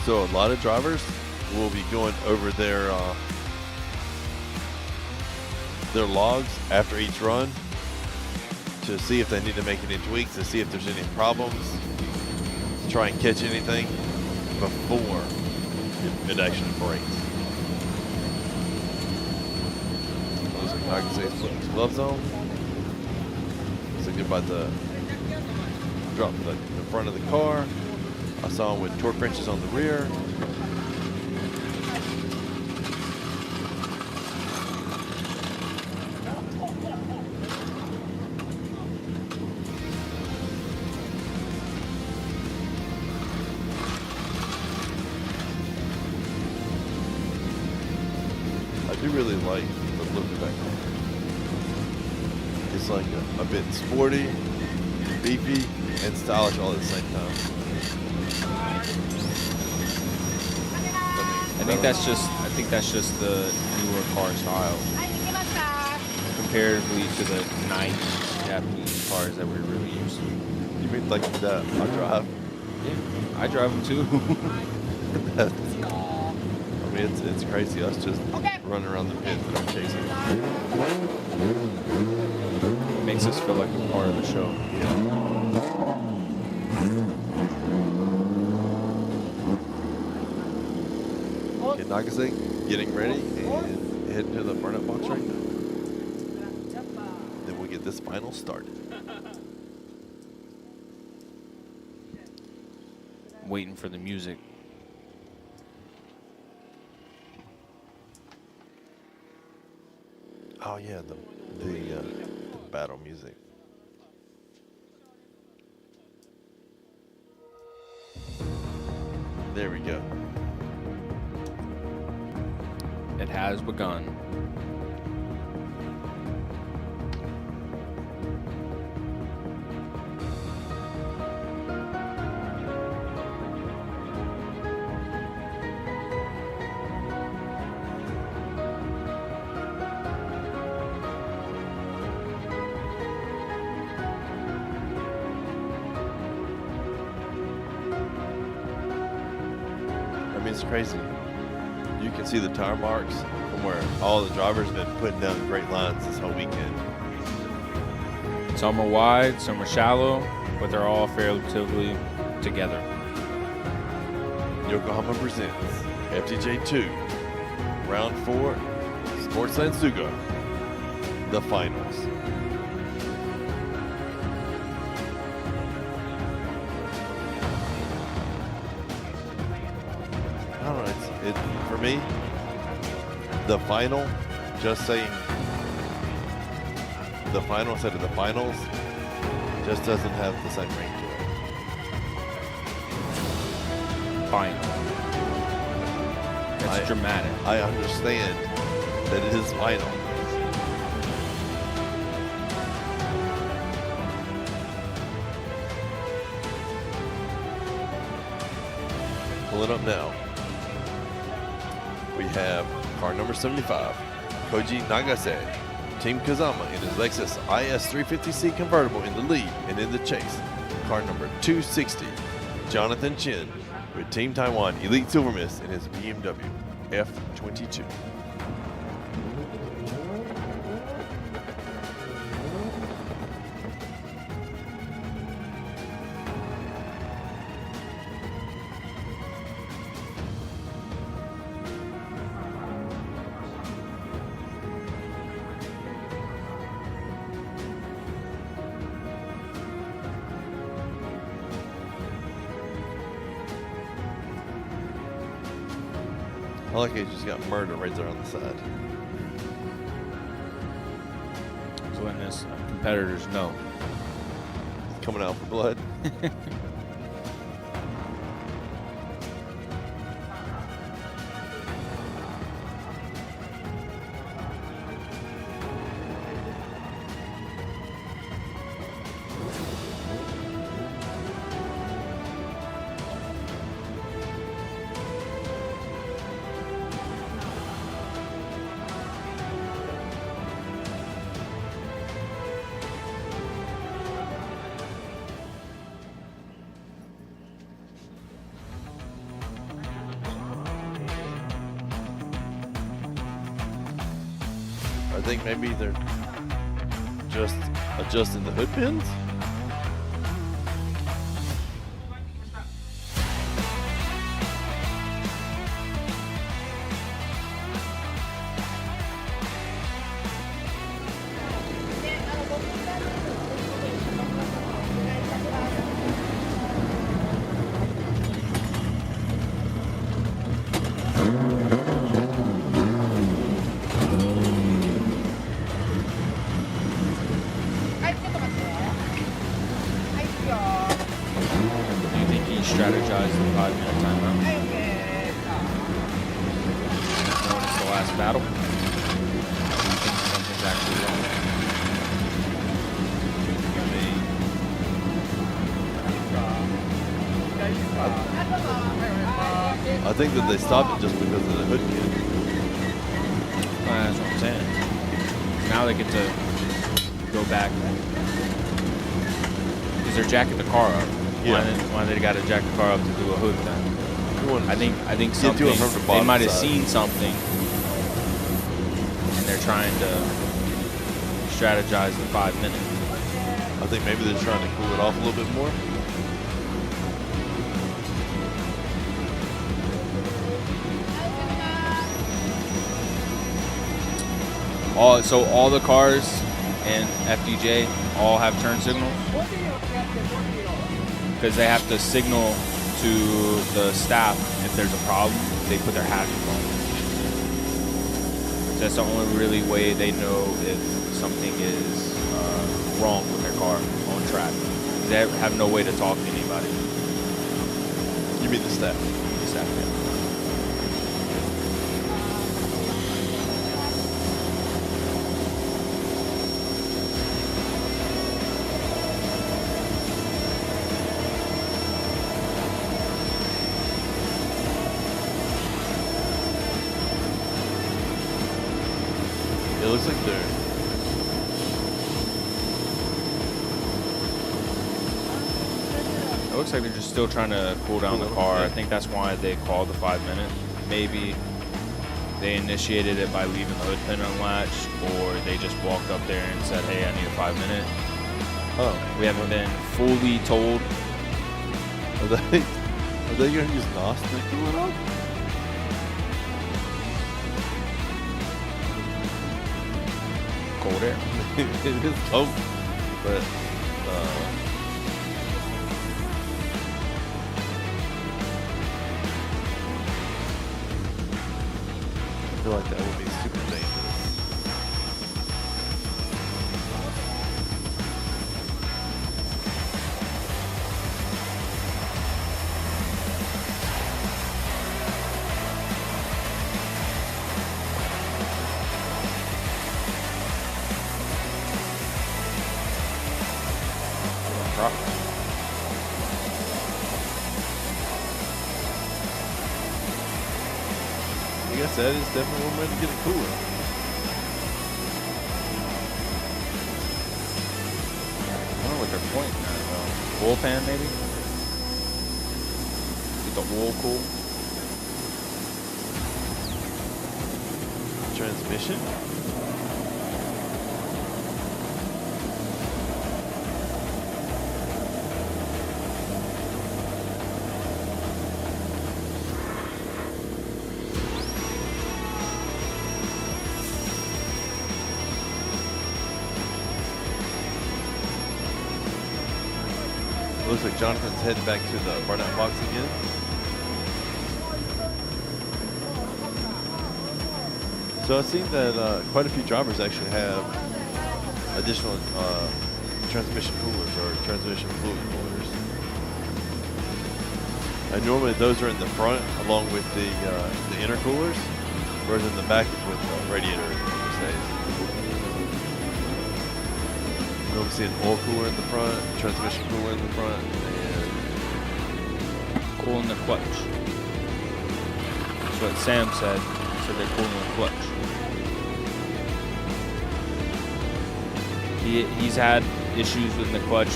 So a lot of drivers will be going over their logs after each run to see if they need to make any tweaks, to see if there's any problems, to try and catch anything. before it actually breaks. Looks like Nagase's putting his gloves on. Looks like they're about to drop the front of the car. I saw him with torque wrenches on the rear. I do really like the look of that car. It's like a bit sporty, beefy, and stylish all at the same time. I think that's just the newer car style comparatively to the 90s Japanese cars that we're really used to. You mean like that I drive? Yeah, I drive them too. I mean, it's crazy. Us just running around the pit that I'm chasing. It makes us feel like we're part of the show. Okay, Nagase getting ready and heading to the burnout box right now. Then we get this final started. Waiting for the music. Oh yeah, the battle music. There we go. It has begun. I mean, it's crazy. You can see the tire marks from where all the drivers have been putting down great lines this whole weekend. Some are wide, some are shallow, but they're all relatively together. Yokohama presents FDJ2, Round 4, Sportsland Sugo, the finals. I don't know, for me, the final, just saying the final instead of the finals, just doesn't have the same ring to it. Fine. It's dramatic. I understand that it is final. Pull it up now. We have car number 75, Koji Nagase, Team Kazama in his Lexus IS 350C convertible in the lead, and in the chase, car number 260, Jonathan Chin with Team Taiwan Elite Silver Mist in his BMW F22. I like he just got murder right there on the side. So when this competitors know. Coming out for blood. I think maybe they're just adjusting the hood pins. battle? Do you think something's actually wrong? I think that they stopped it just because of the hood kit. That's what I'm saying. Now they get to go back because they're jacking the car up. Yeah. Why they got to jack the car up to do a hood thing? I think something it from the they bottom might have side. seen something, and they're trying to strategize the 5 minutes. I think maybe they're trying to cool it off a little bit more. So all the cars in FDJ all have turn signals because they have to signal to the staff if there's a problem. They put their hazards on. So that's the only really way they know if something is wrong with their car on track. They have no way to talk to anybody. You mean the staff? The staff, yeah. It looks like they're. It looks like they're just still trying to cool down the car. I think that's why they called the 5 minute. Maybe they initiated it by leaving the hood pin unlatched, or they just walked up there and said, hey, I need a 5 minute. Oh, We haven't been fully told. are they going to use NOS to cool it off? Cold air. It is cold, but I feel like that would be super dangerous. I guess that is definitely one way to get it cooler. I don't know what they're pointing at, though. Oil pan, maybe? Get the oil cool. Transmission? Looks like Jonathan's heading back to the burnout box again. So I've seen that quite a few drivers actually have additional transmission coolers or transmission fluid coolers. And normally those are in the front along with the intercoolers, whereas in the back is with the radiator stays. We normally see an oil cooler in the front, transmission cooler in the front, and Cooling the clutch. That's what Sam said. He said they're cooling the clutch. He's had issues with the clutch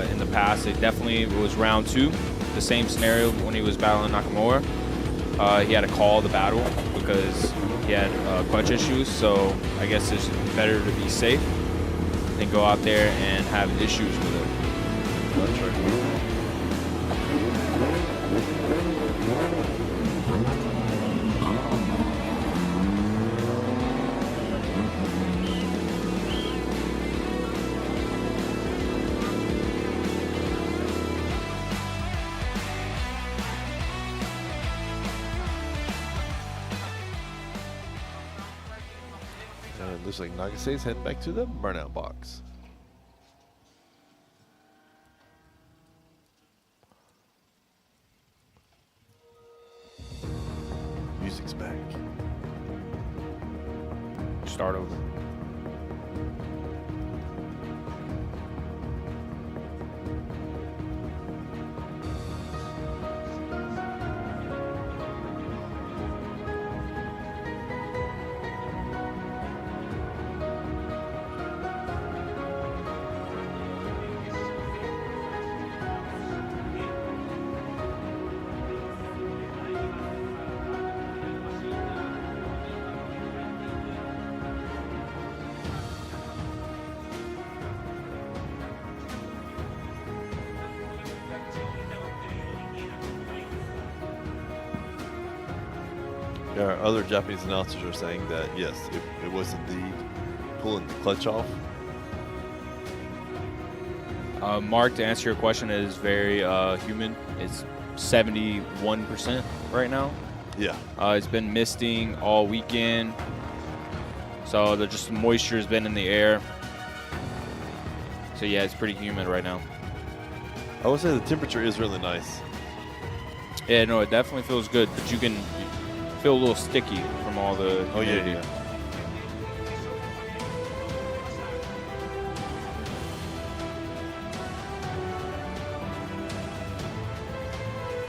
in the past. It definitely was round 2. The same scenario when he was battling Nakamura. He had to call the battle because he had clutch issues. So I guess it's better to be safe than go out there and have issues with it. that's right. And it looks like Nagase's heading back to the burnout box. Music's back. start over. Our other Japanese announcers are saying that yes, it was indeed pulling the clutch off. Mark, to answer your question, it is very humid. It's 71% right now. Yeah. It's been misting all weekend, so the moisture has been in the air. So yeah, it's pretty humid right now. I would say the temperature is really nice. Yeah, no, it definitely feels good, but you can feel a little sticky from all the humidity. Yeah.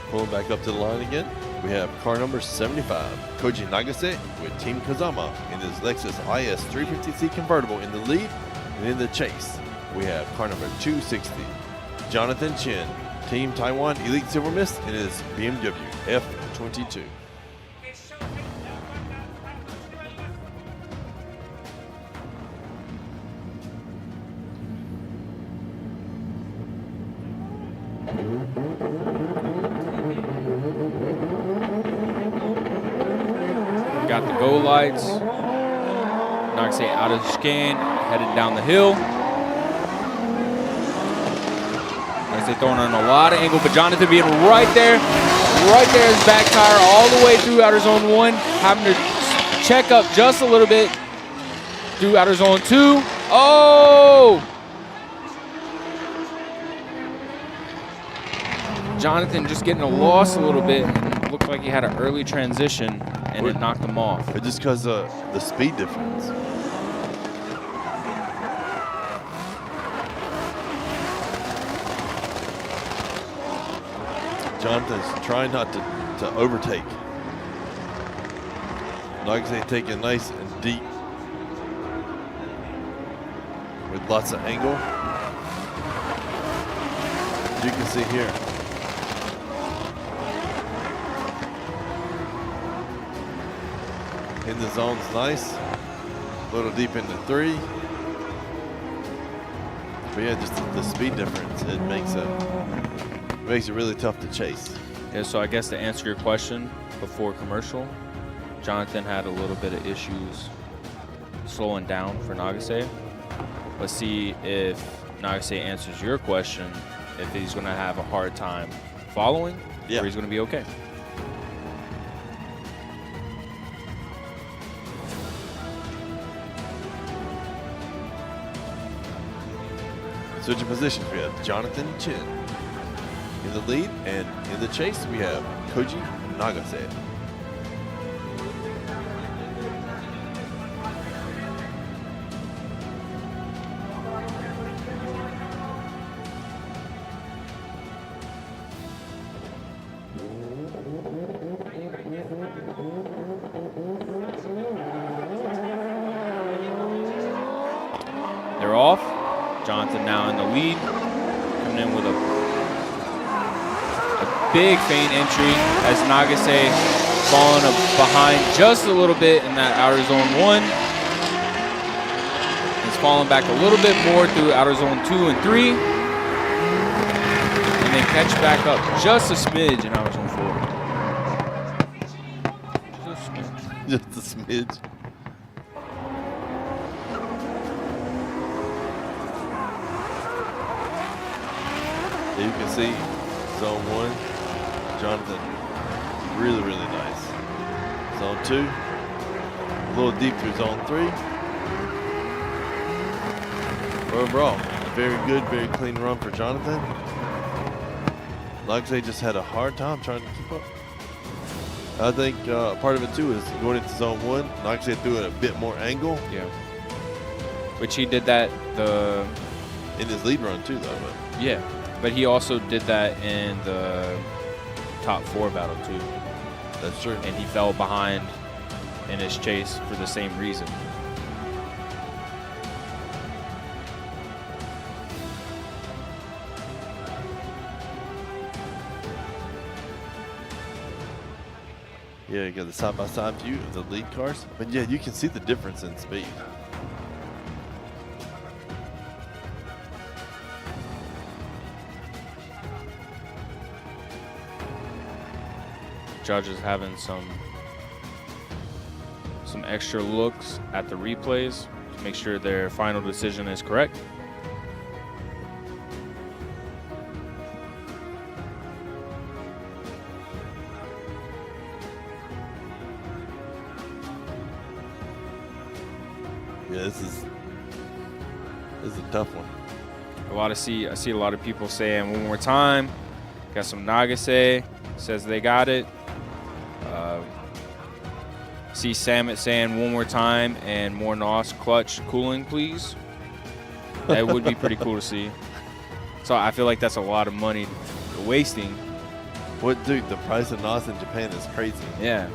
Pulling back up to the line again, we have car number 75, Koji Nagase with Team Kazama in his Lexus IS 350C convertible in the lead, and in the chase, we have car number 260, Jonathan Chen, Team Taiwan Elite Silver Mist in his BMW F22. Got the go lights. Nagase out of the chicane, headed down the hill. Nagase throwing on a lot of angle, but Jonathan being right there his back tire all the way through outer zone 1, having to check up just a little bit through outer zone 2. Oh! Jonathan just getting lost a little bit. Looked like he had an early transition and it knocked him off. But just because of the speed difference. Jonathan's trying not to overtake. Nagase taking nice and deep with lots of angle. As you can see here. In the zone's nice. A little deep into 3. But yeah, just the speed difference, it makes it really tough to chase. Yeah, so I guess to answer your question before commercial, Jonathan had a little bit of issues slowing down for Nagase. Let's see if Nagase answers your question, if he's going to have a hard time following, or he's going to be okay. Switching positions, we have Jonathan Chen in the lead, and in the chase, we have Koji Nagase. They're off. Jonathan now in the lead, coming in with a big feint entry as Nagase falling behind just a little bit in that outer zone 1. He's falling back a little bit more through outer zone 2 and 3. And then catch back up just a smidge in outer zone 4. Just a smidge. You can see zone 1, Jonathan, really, really nice. Zone 2, a little deep through zone 3. Overall, very good, very clean run for Jonathan. Nagase just had a hard time trying to keep up. I think part of it too is going into zone 1. Nagase threw it a bit more angle. Yeah. Which he did that In his lead run too, though. But yeah, but he also did that in the top 4 battle too. that's true. And he fell behind in his chase for the same reason. Yeah, you got the side-by-side view of the lead cars. But yeah, you can see the difference in speed. Judges having some extra looks at the replays to make sure their final decision is correct. Yeah, this is a tough one. I see a lot of people saying one more time. Got some Nagase says they got it. See Samet saying one more time and more NOS clutch cooling, please. That would be pretty cool to see. So I feel like that's a lot of money wasting. What, dude? The price of NOS in Japan is crazy. Yeah.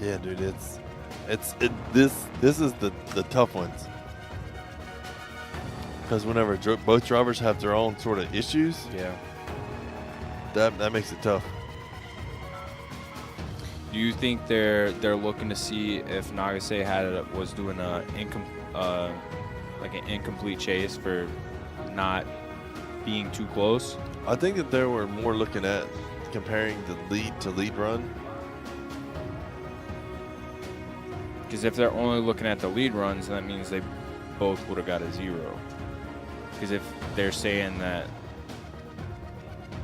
Yeah, dude, this is the tough ones. Because whenever both drivers have their own sort of issues, Yeah. that makes it tough. Do you think they're looking to see if Nagase was doing an incomplete chase for not being too close? I think that they were more looking at comparing the lead to lead run. Because if they're only looking at the lead runs, that means they both would have got a 0. Because if they're saying that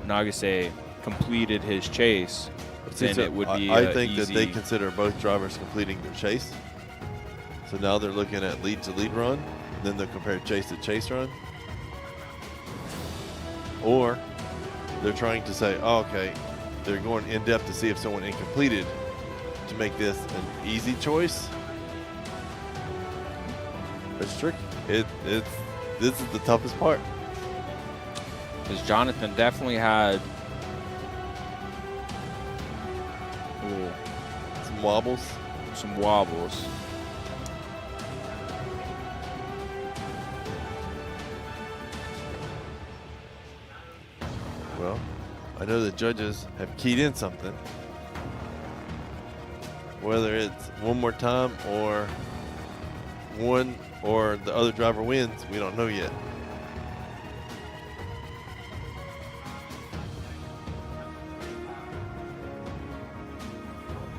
Nagase completed his chase, then it would be I think that they easy. consider both drivers completing their chase. So now they're looking at lead to lead run, then they'll compare chase to chase run. Or they're trying to say, oh, okay, they're going in depth to see if someone incompleted to make this an easy choice. It's tricky. This is the toughest part. Because Jonathan definitely had Some wobbles. some wobbles. Well, I know the judges have keyed in something. Whether it's one more time or one or the other driver wins, we don't know yet.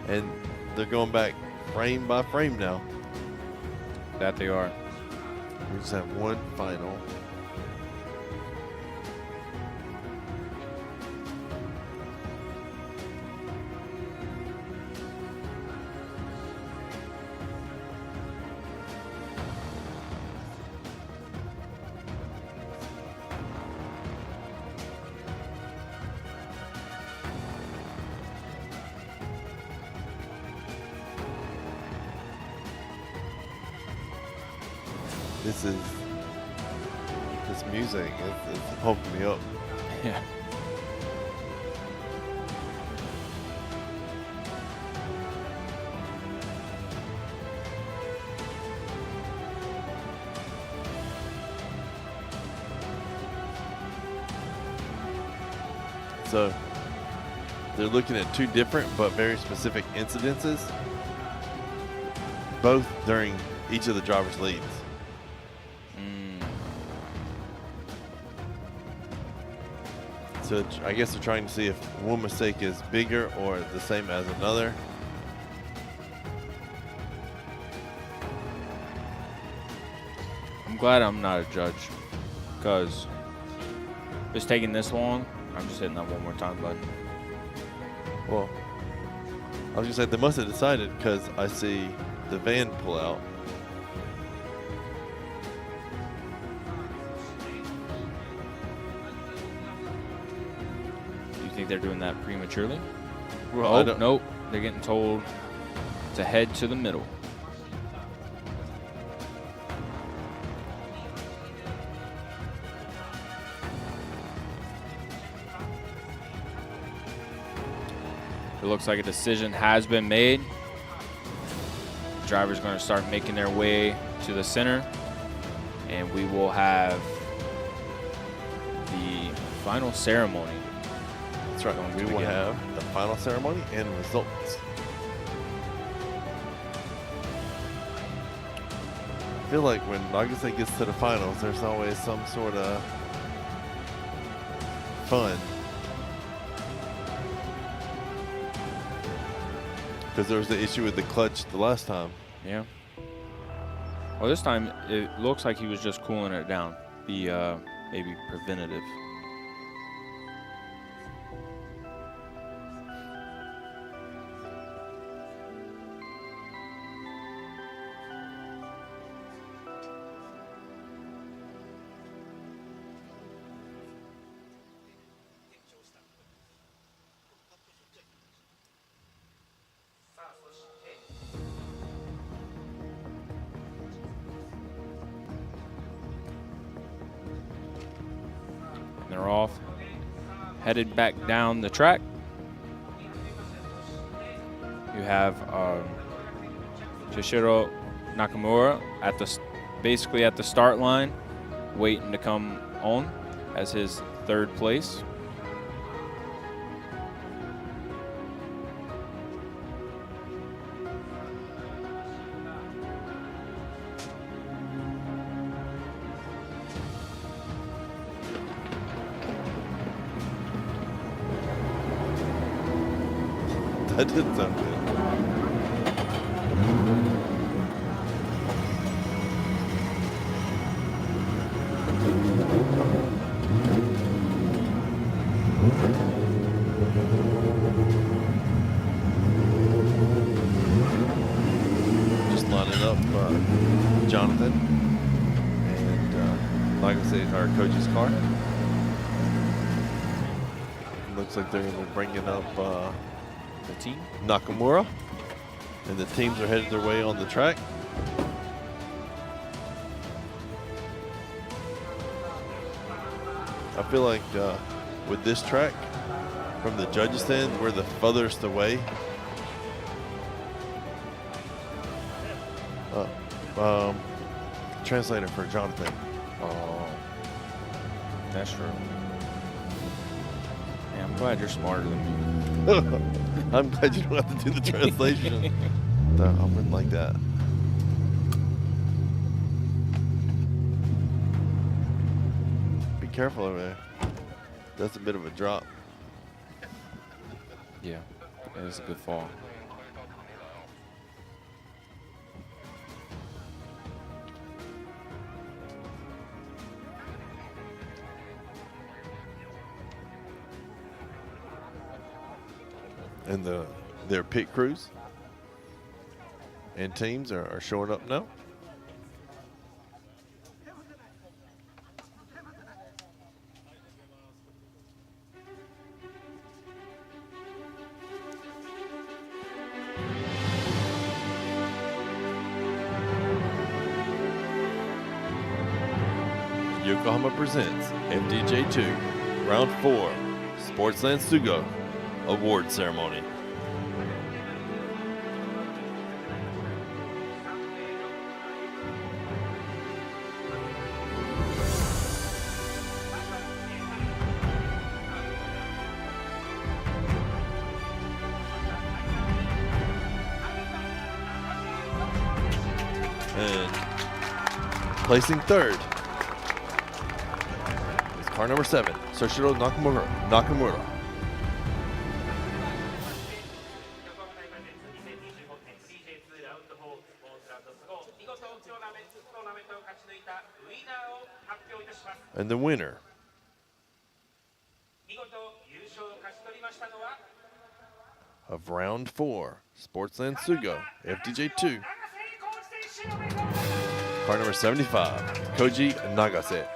And they're going back frame by frame now. That they are. We just have one final. This music, it's pumping me up. Yeah. So they're looking at two different but very specific incidences, both during each of the driver's leads. So I guess they're trying to see if one mistake is bigger or the same as another. I'm glad I'm not a judge, because if it's taking this long, I'm just hitting that one more time, bud. Well, I was gonna say they must have decided because I see the van pull out. Do you think they're doing that prematurely? Well, I Oh, don't- nope. They're getting told to head to the middle. It looks like a decision has been made. The driver's going to start making their way to the center, and we will have the final ceremony. That's right. Going to We will begin. have the final ceremony and results. I feel like when Nagase gets to the finals, there's always some sort of fun. Because there was the issue with the clutch the last time. Yeah. Well, this time it looks like he was just cooling it down. Be maybe preventative. They're off, headed back down the track. You have Toshiro Nakamura at the basically at the start line, waiting to come on as his third place. That did sound good. Just lining up Jonathan and like I say, our coach's car. Looks like they're going to be bringing up The team. Nakamura, and the teams are headed their way on the track. I feel like with this track, from the judges' stand, we're the furthest away. Translator for Jonathan. Oh, that's true. Yeah, I'm glad you're smarter than me. I'm glad you don't have to do the translation. No, I wouldn't like that. Be careful over there. That's a bit of a drop. Yeah, it was a good fall. And their pit crews and teams are showing up now. Yokohama presents FDJ2 Round 4 Sportsland Sugo Award Ceremony. And placing third is car number 7, Toshiro Nakamura. And the winner of round 4, Sportsland Sugo, FDJ2, car number 75, Koji Nagase.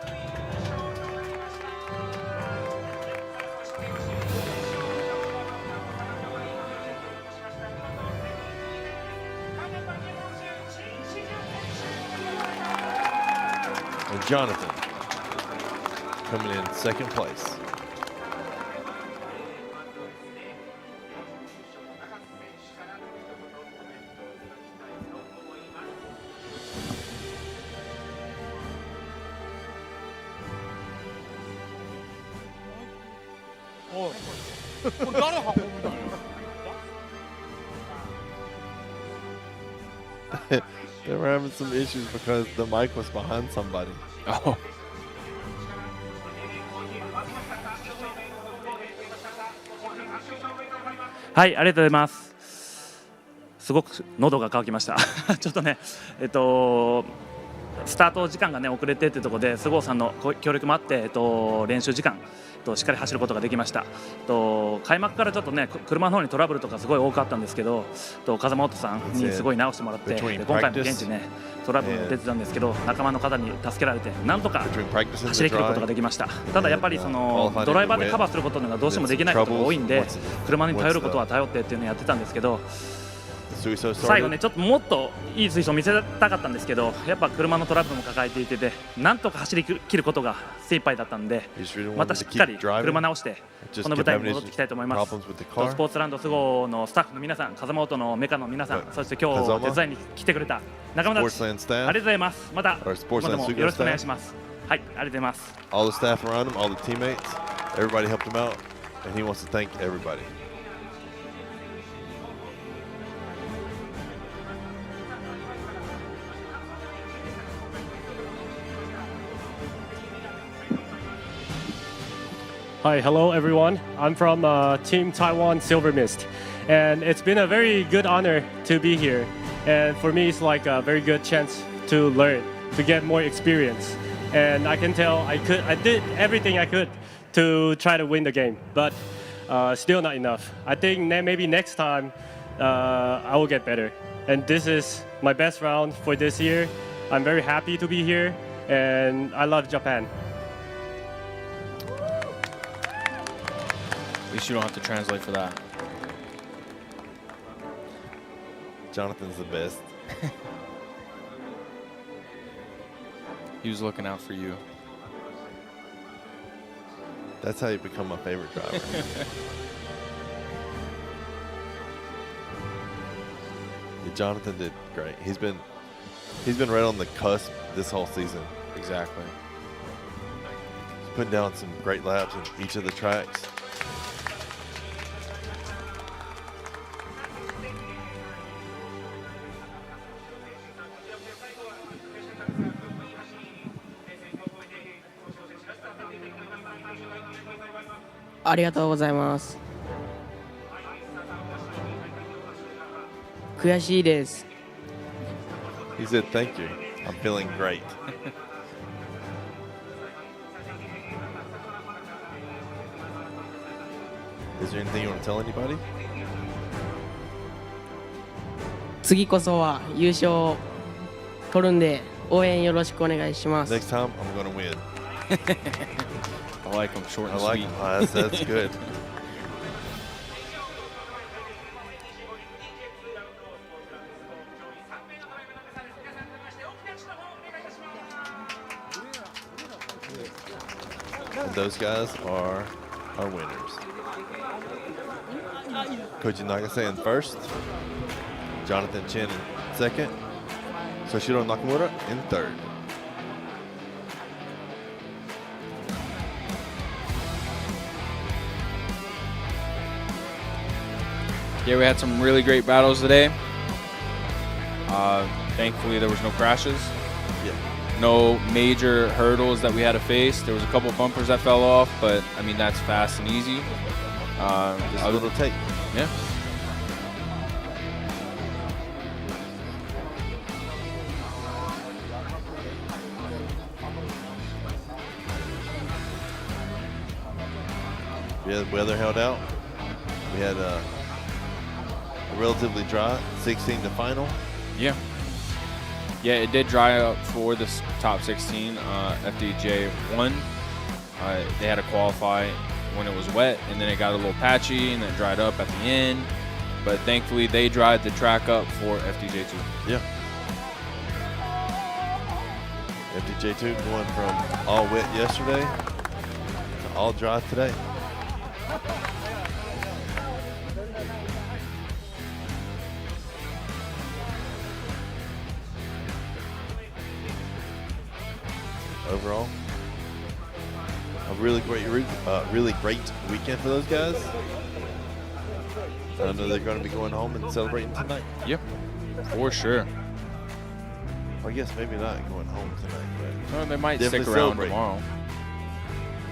And Jonathan coming in second place. They were having some issues because the mic was behind somebody. Oh.はい、ありがとうございます。すごく喉が渇きました。ちょっとね、スタート時間がね遅れてってところで、菅生さんの協力もあって、練習時間しっかり走ることができました。開幕からちょっとね車の方にトラブルとかすごい多かったんですけど、風間さんにすごい直してもらって、で今回も現地ねトラブル出てたんですけど、仲間の方に助けられてなんとか走り切ることができました。ただやっぱりそのドライバーでカバーすることがどうしてもできないことが多いんで、車に頼ることは頼ってっていうのをやってたんですけど、最後ねちょっともっといい水槽を見せたかったんですけど、やっぱ車のトラブルも抱えていてなんとか走り切ることが精一杯だったんで、またしっかり車直してこの舞台に戻っていきたいと思います。スポーツランド菅生のスタッフの皆さん、風間オートのメカの皆さん、そして今日手伝いに来てくれた仲間たち、ありがとうございます。また今度もよろしくお願いします。はい、ありがとうございます。All the staff around him, all the teammates, everybody helped him out, and he wants to thank everybody. Hi, hello everyone. I'm from Team Taiwan Silver Mist, and it's been a very good honor to be here. And for me, it's like a very good chance to learn, to get more experience. And I can tell I did everything I could to try to win the game, but still not enough. I think maybe next time I will get better. And this is my best round for this year. I'm very happy to be here, and I love Japan. At least you don't have to translate for that. Jonathan's the best. He was looking out for you. That's how you become my favorite driver. Yeah, Jonathan did great. He's been right on the cusp this whole season. Exactly. He's putting down some great laps in each of the tracks. Arigatou ありがとうございます。悔しいです。He said, "Thank you. I'm feeling great." Is there anything you want to tell anybody? 次こそは優勝取るんで応援よろしくお願いします。 Next time, I'm going to win. I like him short and I like sweet. him. That's good. And those guys are our winners. Koji Nagase in first, Jonathan Chen in second, Soshiro Nakamura in third. Yeah, we had some really great battles today. Thankfully, there was no crashes. Yeah. No major hurdles that we had to face. There was a couple bumpers that fell off, but I mean that's fast and easy. Just a little take. Yeah. The weather held out. We had a relatively dry 16 to final. Yeah. Yeah, it did dry up for the top 16. FDJ1, they had to qualify when it was wet, and then it got a little patchy, and it dried up at the end. But thankfully, they dried the track up for FDJ2. Yeah. FDJ2 going from all wet yesterday to all dry today. Overall, a really great weekend for those guys. I know they're going to be going home and celebrating tonight. Yep, for sure. I guess maybe not going home tonight, but they might stick around tomorrow.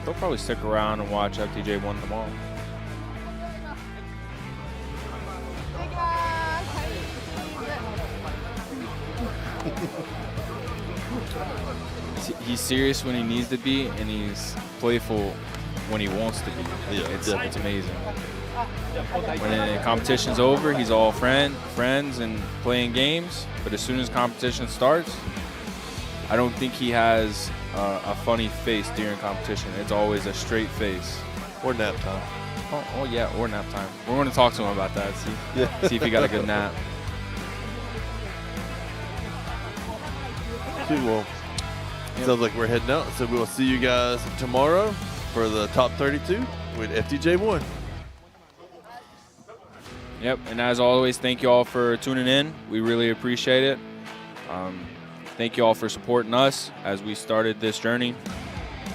They'll probably stick around and watch FDJ1 tomorrow. He's serious when he needs to be, and he's playful when he wants to be. Yeah, it's amazing. When the competition's over, he's all friends and playing games. But as soon as competition starts, I don't think he has a funny face during competition. It's always a straight face. Or nap time. Oh yeah, or nap time. We're going to talk to him about that. See if he got a good nap. Well, sounds like we're heading out. So we will see you guys tomorrow for the top 32 with FDJ1. Yep, and as always, thank you all for tuning in. We really appreciate it. Thank you all for supporting us as we started this journey.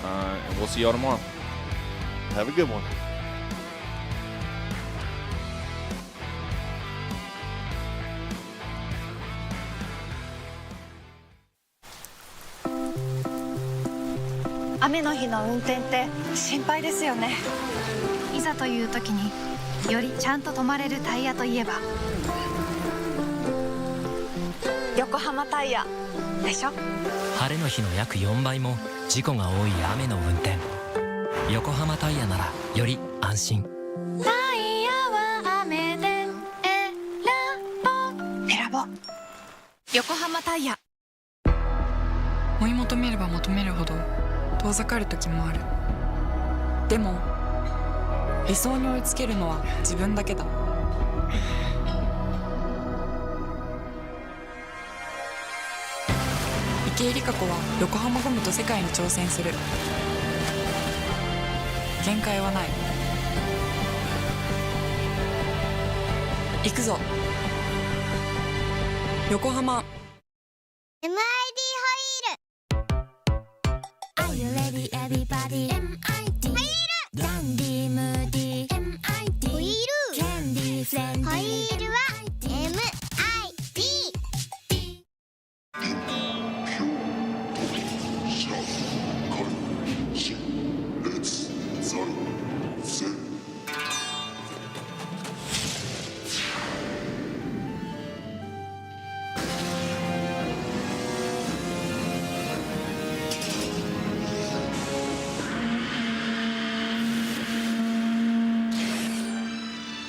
And we'll see y'all tomorrow. Have a good one.雨の日の運転って心配ですよね。いざという時によりちゃんと止まれるタイヤといえば横浜タイヤでしょ。晴れの日の約4倍も事故が多い雨の運転。横浜タイヤならより安心。タイヤは雨で選ぼう。横浜タイヤ。追い求めれば求めるほど遠ざかる時もある。でも理想に追いつけるのは自分だけだ。池江璃花子は横浜ゴムと世界に挑戦する。限界はない。行くぞ横浜。 MID ホイール Are you ready everybody MID ホイールダンディムーディ MID ホイールキャンディーフレンディホイールは MID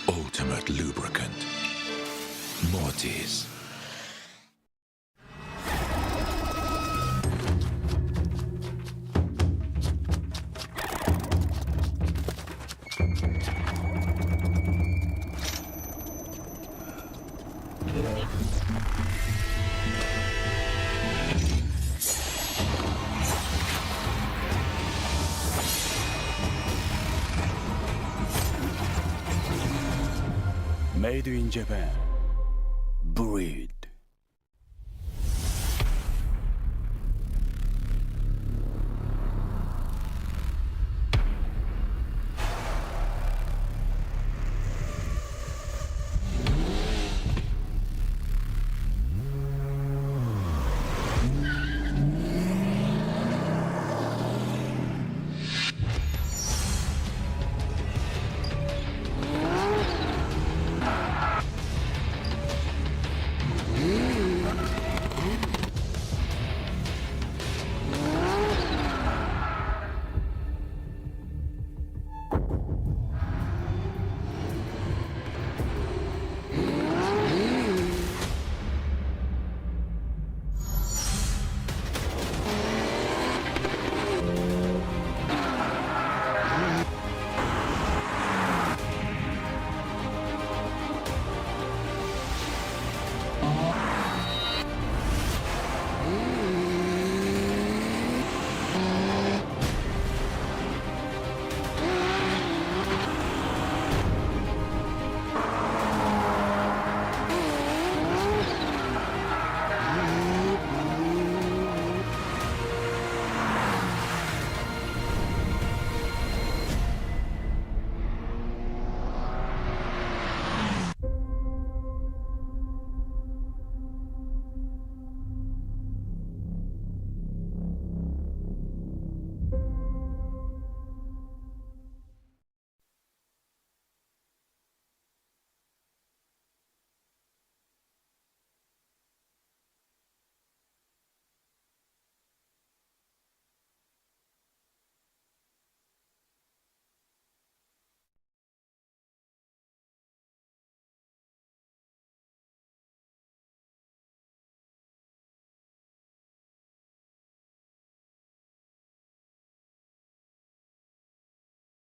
Ultimate lubricant. Mortis. Made in Japan. Breed.